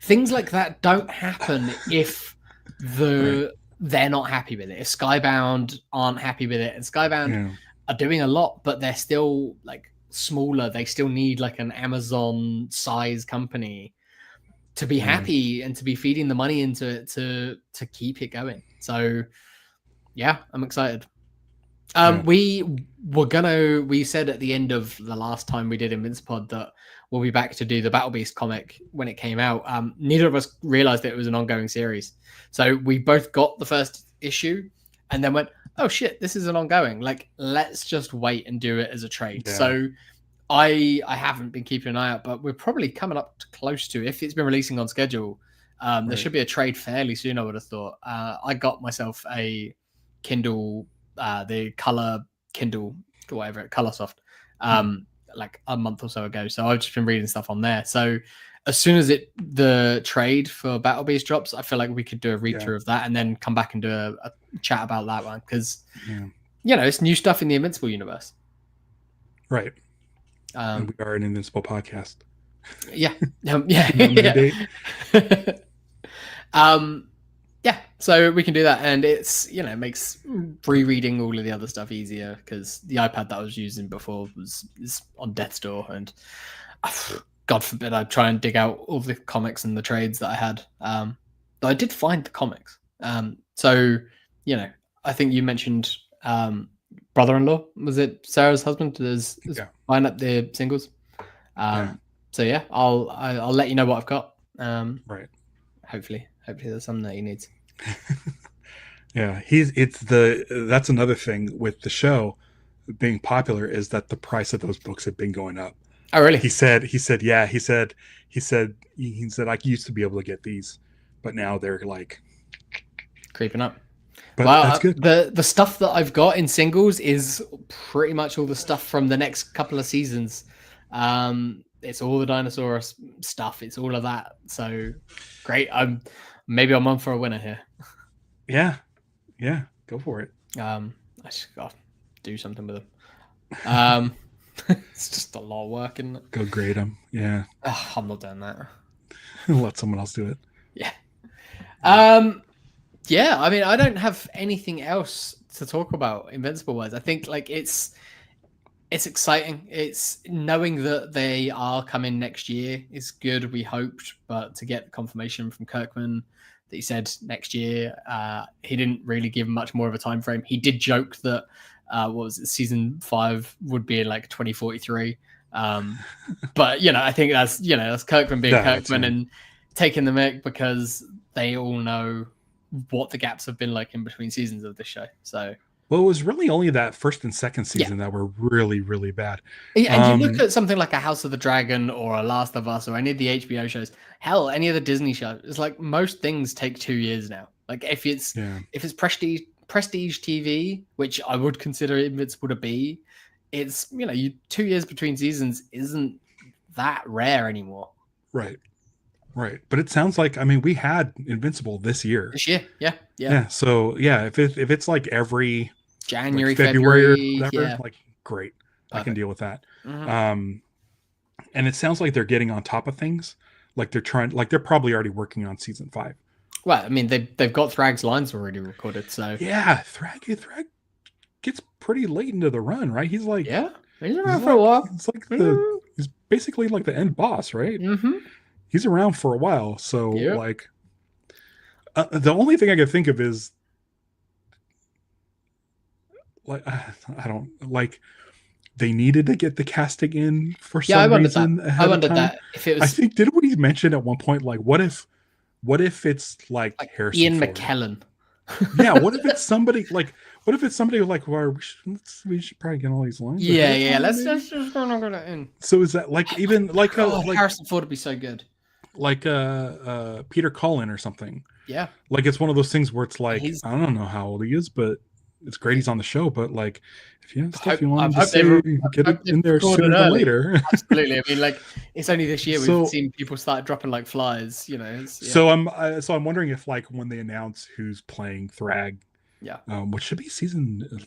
things like that don't happen if they're not happy with it. If Skybound aren't happy with it, and Skybound are doing a lot, but they're still like smaller. They still need like an Amazon size company to be happy and to be feeding the money into it to keep it going. So yeah, I'm excited. We said at the end of the last time we did Invincible that we'll be back to do the Battle Beast comic when it came out. Neither of us realized that it was an ongoing series. So we both got the first issue and then went, oh shit, this is an ongoing. Like, let's just wait and do it as a trade. Yeah. So I haven't been keeping an eye out, but we're probably coming up to close to, if it's been releasing on schedule, there should be a trade fairly soon, I would have thought. I got myself a Kindle, the color Kindle, whatever, Colorsoft, like a month or so ago. So I've just been reading stuff on there. So as soon as the trade for Battle Beast drops, I feel like we could do a read through of that and then come back and do a chat about that one. Because, you know, it's new stuff in the Invincible universe. Right. And we are an Invincible podcast. Yeah. Yeah. So we can do that. And it's, you know, makes rereading all of the other stuff easier because the iPad that I was using before is on death's door. And God forbid I try and dig out all the comics and the trades that I had. But I did find the comics. So, you know, I think you mentioned brother-in-law, was it Sarah's husband? Is buying up the singles. So yeah, I'll let you know what I've got. Right. Hopefully there's something that he needs. Yeah, that's another thing with the show being popular is that the price of those books have been going up. Oh really? He said I used to be able to get these, but now they're like creeping up. But that's good. The stuff that I've got in singles is pretty much all the stuff from the next couple of seasons. It's all the Dinosaurus stuff. It's all of that. So great. Maybe I'm on for a winner here. Yeah, go for it. I just got to do something with them. It's just a lot of work, isn't it? Go grade them. Yeah. I'm not doing that. Let someone else do it. Yeah. Yeah, I mean, I don't have anything else to talk about Invincible wise. I think like it's exciting. It's knowing that they are coming next year is good. We hoped, but to get confirmation from Kirkman that he said next year, he didn't really give much more of a time frame. He did joke that what was it, season 5 would be in like 2043. But I think that's Kirkman being Kirkman and taking the mic because they all know what the gaps have been like in between seasons of the show. So. Well, it was really only that first and second season that were really, really bad. Yeah, and you look at something like a House of the Dragon or a Last of Us or any of the HBO shows, hell, any of the Disney shows, it's like most things take 2 years now. Like if it's prestige TV, which I would consider Invincible to be, it's 2 years between seasons isn't that rare anymore. Right. But it sounds like, I mean, we had Invincible this year. This year, yeah. So if it's like every January, February or whatever, yeah. like great. Perfect. I can deal with that. Mm-hmm. And it sounds like they're getting on top of things. Like they're probably already working on season 5. Well, I mean, they've got Thrag's lines already recorded, so yeah, Thrag gets pretty late into the run, right? He's like he's around for a while. It's like he's basically like the end boss, right? Mm-hmm. He's around for a while, so like the only thing I can think of is like I don't like they needed to get the casting in for some reason. I wondered that if it was. I think didn't we mention at one point like what if it's like Harrison Ian Ford? McKellen? Yeah, what if it's somebody like well, we should probably get all these lines. Yeah. Let's just go that in. So is that like even like Harrison Ford would be so good. Like Peter Cullen or something. Yeah. Like it's one of those things where it's like I don't know how old he is, but it's great he's on the show. But like if you have stuff you want to say, get it in there sooner than later. Absolutely. I mean, like it's only this year we've seen people start dropping like flies. So I'm wondering if like when they announce who's playing Thrag, which should be season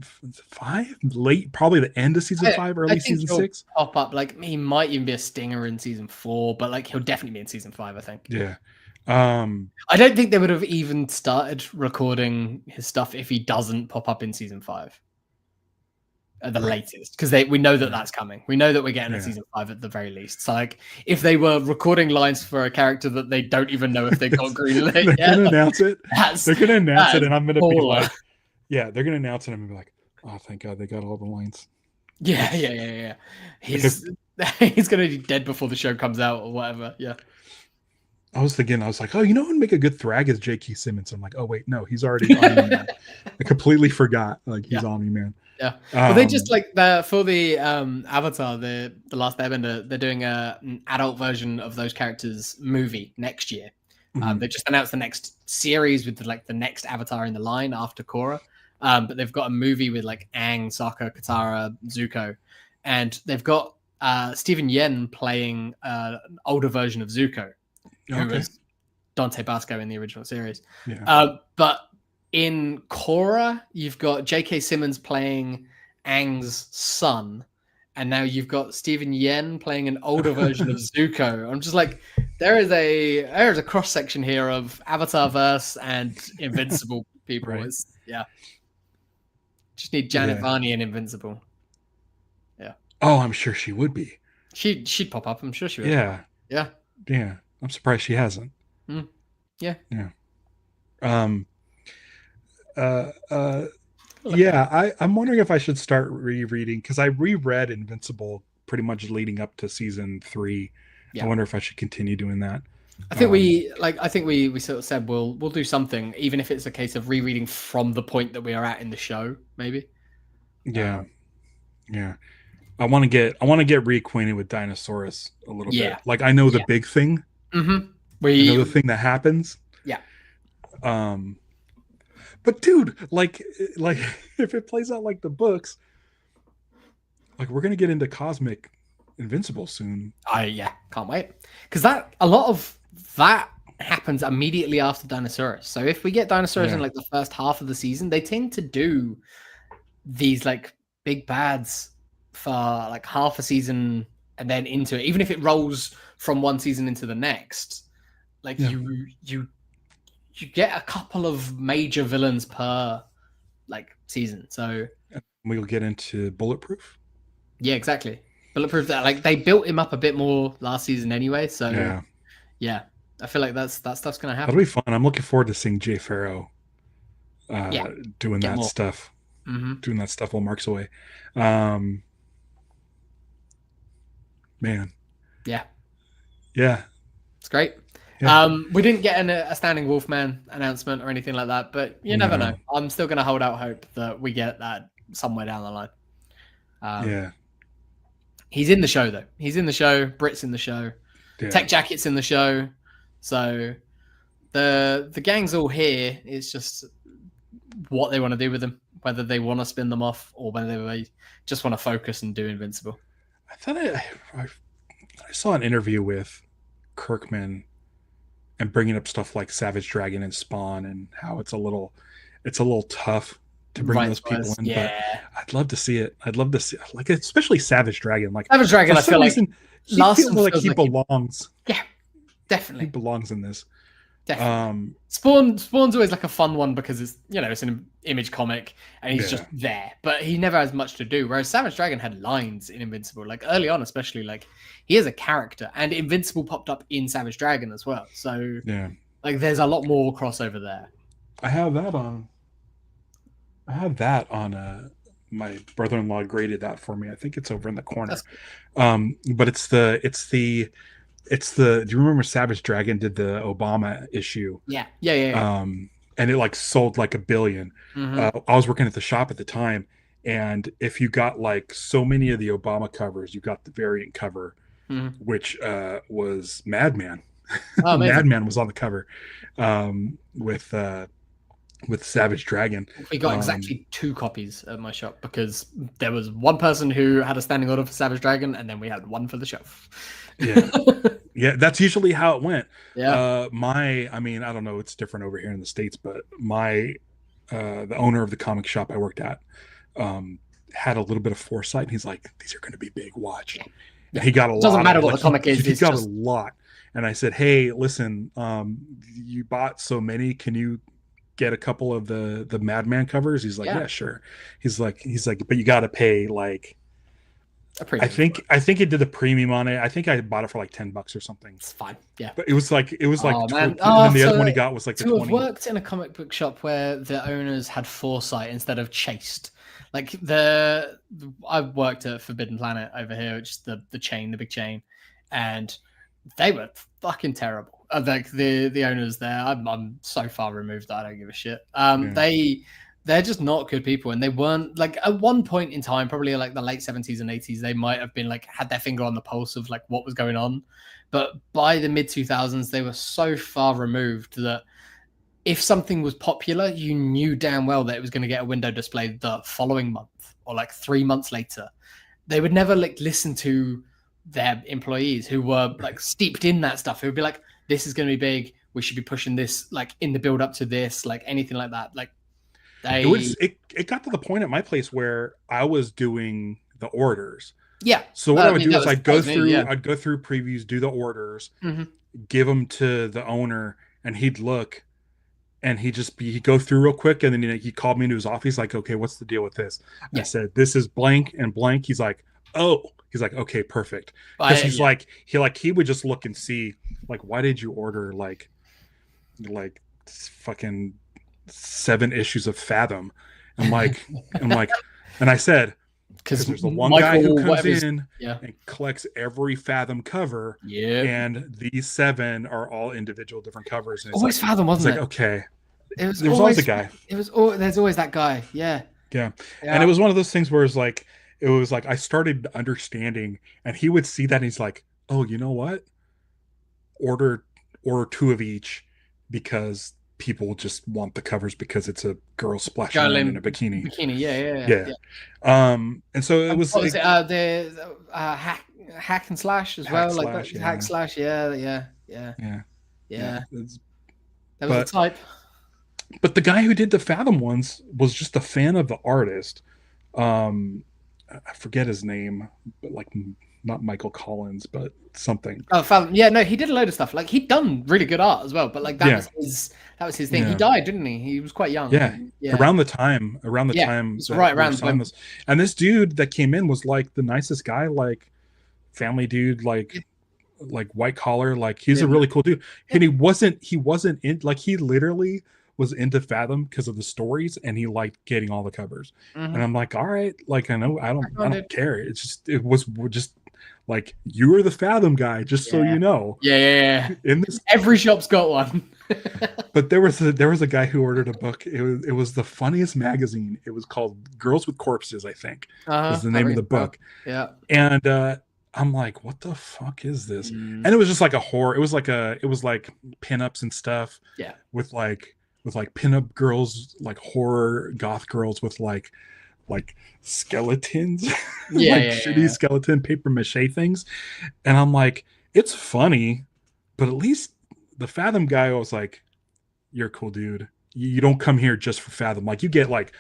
5, late, probably the end of season 5, early season 6. Pop up like he might even be a stinger in season 4, but like he'll definitely be in season 5. I think. Yeah. I don't think they would have even started recording his stuff if he doesn't pop up in season 5 at the latest, because we know that that's coming. We know that we're getting a season 5 at the very least. So like if they were recording lines for a character that they don't even know if they got greenlit, they're gonna announce it. They're gonna announce it, and I'm gonna be like, they're gonna announce it, and I'm gonna be like, oh, thank God they got all the lines. Yeah. He's gonna be dead before the show comes out or whatever. Yeah. I was like, oh, who'd make a good Thrag is J.K. Simmons. I'm like, oh wait, no, he's already Omni-Man. I completely forgot, like he's Omni-Man. Yeah. Well, they just like for the Avatar, the Last Airbender, they're doing an adult version of those characters movie next year. They just announced the next series with the next Avatar in the line after Korra. But they've got a movie with like Aang, Sokka, Katara, Zuko, and they've got Stephen Yen playing an older version of Zuko. Who was Dante Basco in the original series. Yeah. But in Korra, you've got J.K. Simmons playing Aang's son, and now you've got Stephen Yen playing an older version of Zuko. I'm just like, there is a cross section here of Avatarverse and Invincible people. Right. Just need Janet Varney in Invincible. Yeah. Oh, I'm sure she would be. She'd pop up. I'm sure she would. Yeah. I'm surprised she hasn't. Yeah. I'm wondering if I should start rereading, because I reread Invincible pretty much leading up to season 3. I wonder if I should continue doing that. I think we sort of said we'll do something, even if it's a case of rereading from the point that we are at in the show, maybe. Yeah. I want to get reacquainted with Dinosaurus a little bit. Like I know the big thing. Mm-hmm. I know the thing that happens. Yeah. But dude, like if it plays out like the books, like we're gonna get into cosmic Invincible soon. Can't wait. Because a lot of that happens immediately after Dinosaurus. So if we get Dinosaurus in like the first half of the season, they tend to do these like big bads for like half a season and then into it, even if it rolls from one season into the next. Like you you get a couple of major villains per like season. So We'll get into Bulletproof. yeah, exactly. Bulletproof, that like they built him up a bit more last season anyway. So Yeah, yeah, I feel like that stuff's gonna that'll happen. be fun. I'm looking forward to seeing Jay Farrow Yeah, doing get that more. stuff, Hmm. while Mark's away. Um, Man, Yeah, yeah, it's great. yeah, We didn't get a standing Wolfman announcement or anything like that, but you never know. no, I'm still gonna hold out hope that we get that somewhere down the line. Um, yeah, he's in the show though. He's in the show. Brit's in the show. yeah. Tech Jacket's in the show. So the gang's all here. It's just what they want to do with them, whether they want to spin them off or whether they just want to focus and do Invincible. I thought I saw an interview with Kirkman and bringing up stuff like Savage Dragon and Spawn and how it's a little tough to bring Right, those people in, but yeah. I'd love to see it. I'd love to see like especially Savage Dragon. Like Savage Dragon, for I some feel like reason he Larson feels like feels he like belongs. yeah, He definitely. belongs in this. Definitely. Spawn's always like a fun one because it's an image comic and he's Yeah. just there, but he never has much to do. Whereas Savage Dragon had lines in Invincible, like early on, especially like he is a character, and Invincible popped up in Savage Dragon as well. So Yeah. like there's a lot more crossover there. I have that on my brother-in-law graded that for me. I think it's over in the corner. That's cool. But do you remember Savage Dragon did the Obama issue? Yeah. And it like sold like 1 billion. Mm-hmm. I was working at the shop at the time, and if you got like so many of the Obama covers, you got the variant cover, Mm-hmm. which was Madman. Oh, amazing. Madman was on the cover with Savage Dragon. We got exactly 2 copies at my shop because there was one person who had a standing order for Savage Dragon, and then we had one for the shelf. Yeah. Yeah, that's usually how it went. Yeah. I mean, I don't know, it's different over here in the States, but the owner of the comic shop I worked at had a little bit of foresight. And he's like, these are going to be big. Watch. Yeah. And he got a lot. Doesn't matter what like, the comic is. He got just... a lot. And I said, hey, listen, you bought so many. Can you get a couple of the Madman covers? He's like, yeah, sure. He's like, but you got to pay like. I think it did a premium on it. I think I bought it for like $10 or something. It's fine. Yeah. But it was like man. And then the other one he got was like the 20. Have worked in a comic book shop where the owners had foresight instead of chased. Like I worked at Forbidden Planet over here, which is the big chain, and they were fucking terrible. Like the owners there, I'm so far removed that I don't give a shit. They're just not good people, and they weren't like at one point in time, probably like the late 70s and 80s, they might have been like had their finger on the pulse of like what was going on, but by the mid 2000s, they were so far removed that if something was popular, you knew damn well that it was going to get a window display the following month or like 3 months later. They would never like listen to their employees who were like steeped in that stuff. Who would be like, "This is going to be big. We should be pushing this like in the build up to this, like anything like that." Like it got to the point at my place where I was doing the orders. Yeah. So what I would do is I'd go through previews, do the orders, give them to the owner, and he'd look. And he'd go through real quick, and then he called me into his office. He's like, "Okay, what's the deal with this?" I said, "This is blank and blank." He's like, "Oh," he's like, "Okay, perfect." Because he would just look and see, like, why did you order like fucking 7 issues of Fathom? And and I said, because there's the one guy who comes in and collects every Fathom cover, and these 7 are all individual different covers. And it's always Fathom, wasn't it? Like, okay, there's always a guy. There's always that guy. Yeah. And it was one of those things where it was like I started understanding, and he would see that, and he's like, "Oh, you know what? Order 2 of each because." People just want the covers because it's a girl splashing around in a bikini. Yeah. And so it was. The hack and slash as well, like that. Hack slash. Yeah. That was the type. But the guy who did the Fathom ones was just a fan of the artist. I forget his name, but like not Michael Collins, but something. Oh, yeah, no, he did a load of stuff. Like he'd done really good art as well, but like Yeah, that was his thing. He yeah, died, didn't he? He was quite young, I yeah. think. Yeah, Around the yeah, time it's that right we were around selling when. this, and this dude that came in was like the nicest guy, like family dude, like white collar, like he's Yeah, a really cool dude. yeah. And he wasn't in, like he literally was into Fathom because of the stories, and he liked getting all the covers. And Mm-hmm. I'm like, all right, like I I don't did. care. It was just like, you were the Fathom guy, just so Yeah, you know. yeah. In this, Every shop's got one. but there was a guy who ordered a book. It was the funniest magazine. It was called Girls with Corpses, I think, was the That name of rings the a bell. book. Yeah. And I'm like, what the fuck is this? Mm, And it was just like a horror. It was like pinups and stuff yeah. with like pinup girls, like horror goth girls with like skeletons, Yeah, like yeah, shitty yeah. skeleton paper mache things. And I'm like, it's funny, but at least the Fathom guy was like, you're a cool dude. You don't come here just for Fathom. Like, you get like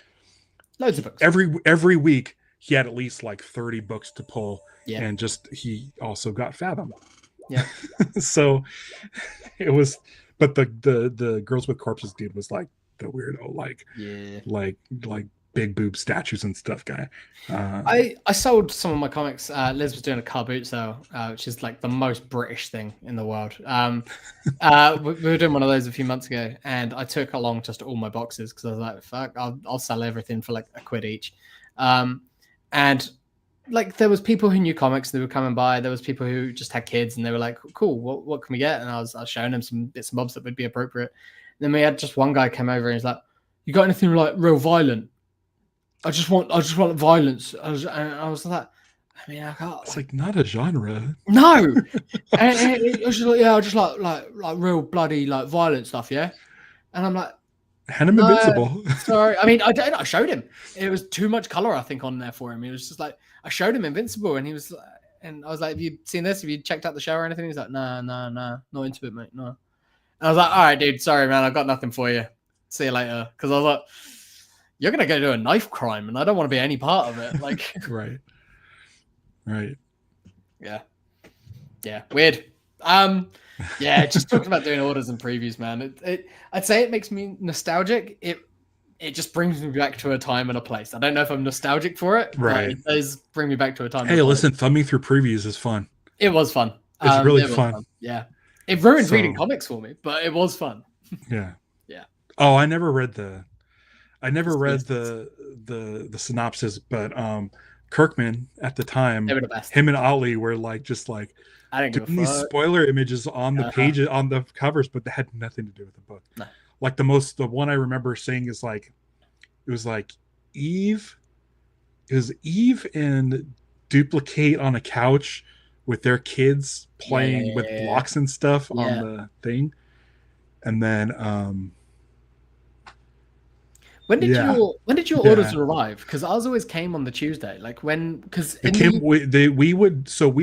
Loads of books. every week he had at least like 30 books to pull, Yeah. and just he also got Fathom. Yeah. So it was, but the Girls with Corpses dude was like the weirdo, Yeah. like big boob statues and stuff guy. I sold some of my comics. Liz was doing a car boot sale, which is like the most British thing in the world. We were doing one of those a few months ago, and I took along just all my boxes because I was like, "Fuck, I'll sell everything for like £1 each." And like there was people who knew comics, they were coming by. There was people who just had kids, and they were like, "Cool, what can we get?" And I was showing them some bits and bobs that would be appropriate. And then we had just one guy come over and he's like, "You got anything like real violent? I just want violence." I was like, I mean, I can't. It's like not a genre. No, and it was just like, yeah, I just like real bloody like violent stuff, yeah. And I'm like, Hand him no, Invincible. sorry. I mean, I showed him. It was too much color, I think, on there for him. He was just like, I showed him Invincible, and he was, and I was like, "Have you seen this? Have you checked out the show or anything?" He's like, "No, not into it, mate. No." And I was like, "All right, dude. Sorry, man. I've got nothing for you. See you later." Because I was like, "You're gonna go do a knife crime, and I don't want to be any part of it." Like, Right. yeah, weird. Yeah, just talking about doing orders and previews, man. I'd say it makes me nostalgic. It just brings me back to a time and a place. I don't know if I'm nostalgic for it, but Right. it does bring me back to a time. Hey, listen, thumbing through previews is fun. It was fun. It's really was fun. Yeah, it ruined reading comics for me, but it was fun. Yeah. Yeah. Oh, I never read the synopsis, but Kirkman at the time, They were the best. him and Ollie were like just like I didn't give doing a these fuck. spoiler images on the pages, on the covers, but they had nothing to do with the book. No. Like the one I remember seeing is like, it was like Eve and Duplicate on a couch with their kids playing with blocks and stuff on the thing. And then when did your orders arrive? Because ours always came on the Tuesday. Like when, because we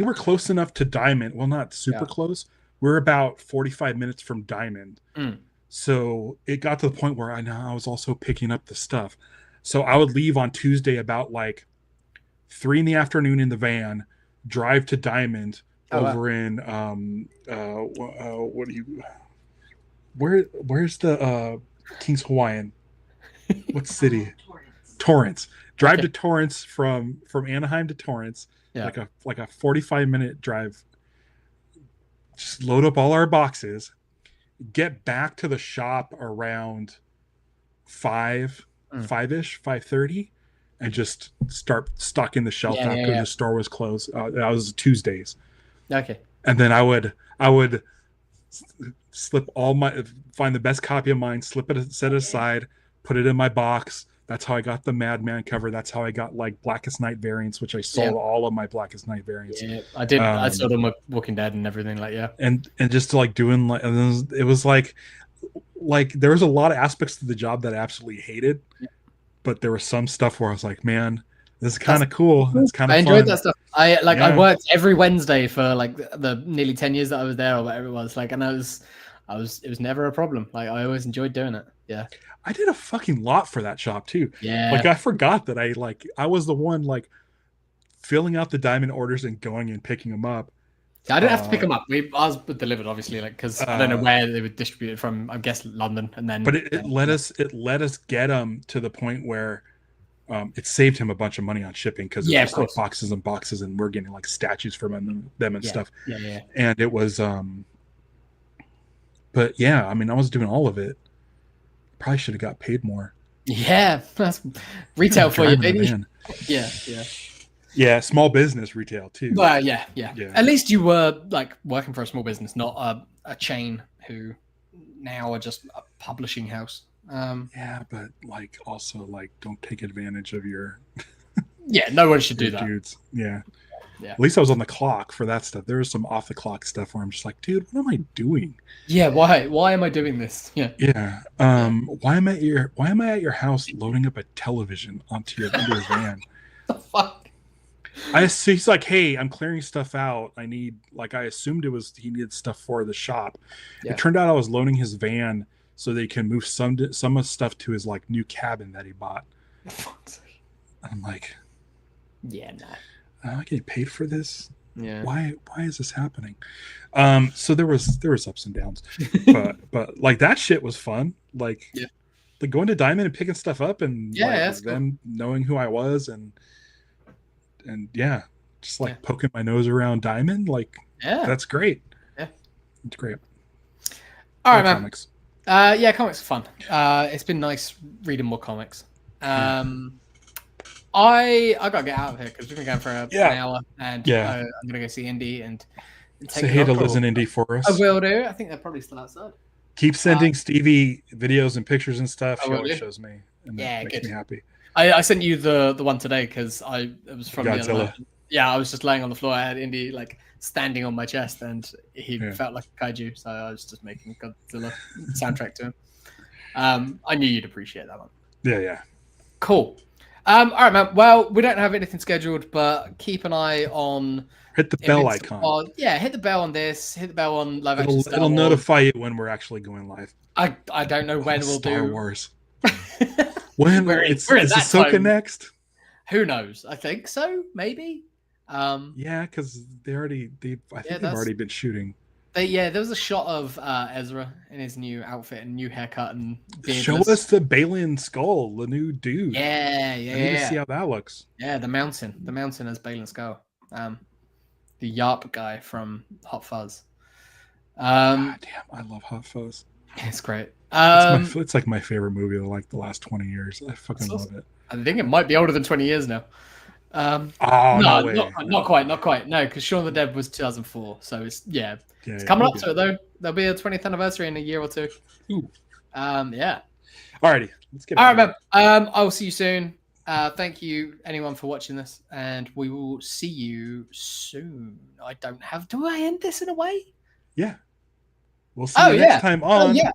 were close enough to Diamond. Well, not super close. We're about 45 minutes from Diamond. So it got to the point where I was also picking up the stuff. So I would leave on Tuesday about like 3 p.m. in the van, drive to Diamond in where's the King's Hawaiian? What city? Torrance. Drive to Torrance from Anaheim to Torrance. Like a 45-minute drive. Just load up all our boxes, get back to the shop around 5-ish, 5:30, and just start stocking the shelf after the store was closed. That was Tuesdays. Okay. And then I would find the best copy of mine, set it aside, put it in my box. That's how I got the Madman cover. That's how I got like Blackest Night variants, which I sold all of my Blackest Night variants. Yeah, I did. I sold them with Walking Dead and everything. Like, and just like doing like, and it was like there was a lot of aspects to the job that I absolutely hated, but there was some stuff where I was like, man, this is kind of cool. It's kind of. I enjoyed that stuff. I worked every Wednesday for like the nearly 10 years that I was there or whatever it was. Like, and it was never a problem. Like, I always enjoyed doing it. Yeah. I did a fucking lot for that shop too. Yeah. Like I forgot that I was the one like filling out the diamond orders and going and picking them up. Yeah, I didn't have to pick them up. Ours were delivered, obviously, like because I don't know where they were distributed from. I guess London, and then. But it let us get them to the point where it saved him a bunch of money on shipping because it's just like boxes and boxes, and we're getting like statues from them and stuff. Yeah. And it was, but yeah, I mean, I was doing all of it. Probably should have got paid more. Yeah, that's retail for you, baby. Yeah. Yeah, small business retail too. Well, yeah. At least you were like working for a small business, not a chain who now are just a publishing house. Yeah, but like also like don't take advantage of your. Yeah, no one should do that. Dudes. Yeah. At least I was on the clock for that stuff. There was some off the clock stuff where I'm just like, dude, what am I doing? Yeah, why am I doing this? Yeah. Why am I at your house loading up a television onto your van? The fuck? He's like, hey, I'm clearing stuff out. I assumed he needed stuff for the shop. Yeah. It turned out I was loading his van so they can move some of stuff to his like new cabin that he bought. I'm like, yeah, no. I get paid for this. Yeah. Why is this happening? So there was ups and downs, but like that shit was fun. Like, like going to Diamond and picking stuff up and them knowing who I was and just like poking my nose around Diamond. Like, that's great. Yeah, it's great. All right, man. Comics. Comics are fun. It's been nice reading more comics. I gotta get out of here because we've been going for an hour, and I'm gonna go see Indy and say hey to Liz and Indy for us. I will do. I think they're probably still outside. Keep sending Stevie videos and pictures and stuff. She always shows me, and that makes me happy. I sent you the one today because it was from Godzilla. The other night. Yeah, I was just laying on the floor. I had Indy like standing on my chest, and he felt like a kaiju. So I was just making Godzilla soundtrack to him. I knew you'd appreciate that one. Yeah. Cool. All right, man. Well, we don't have anything scheduled, but keep an eye on. Hit the bell icon. Yeah, hit the bell on this. Hit the bell on live action. It'll notify you when we're actually going live. I don't know when we'll do Star Wars. When is Ahsoka next? Who knows? I think so. Maybe. Yeah, because I think they've already been shooting. There was a shot of Ezra in his new outfit and new haircut and beardless. Show us the Balin skull, the new dude. Yeah. I need to see how that looks. Yeah, the mountain as Balin skull. The Yarp guy from Hot Fuzz. God damn, I love Hot Fuzz. It's great. It's like my favorite movie of like the last 20 years. I fucking love it. I think it might be older than 20 years now. No way. Not quite. No, because Shaun of the Dead was 2004. So it's coming up to it though. There'll be a 20th anniversary in a year or two. Ooh. Yeah. Alrighty. Let's get. All right, man. I will see you soon. Thank you, anyone, for watching this, and we will see you soon. Do I end this in a way? Yeah. We'll see you next time on. Oh, yeah.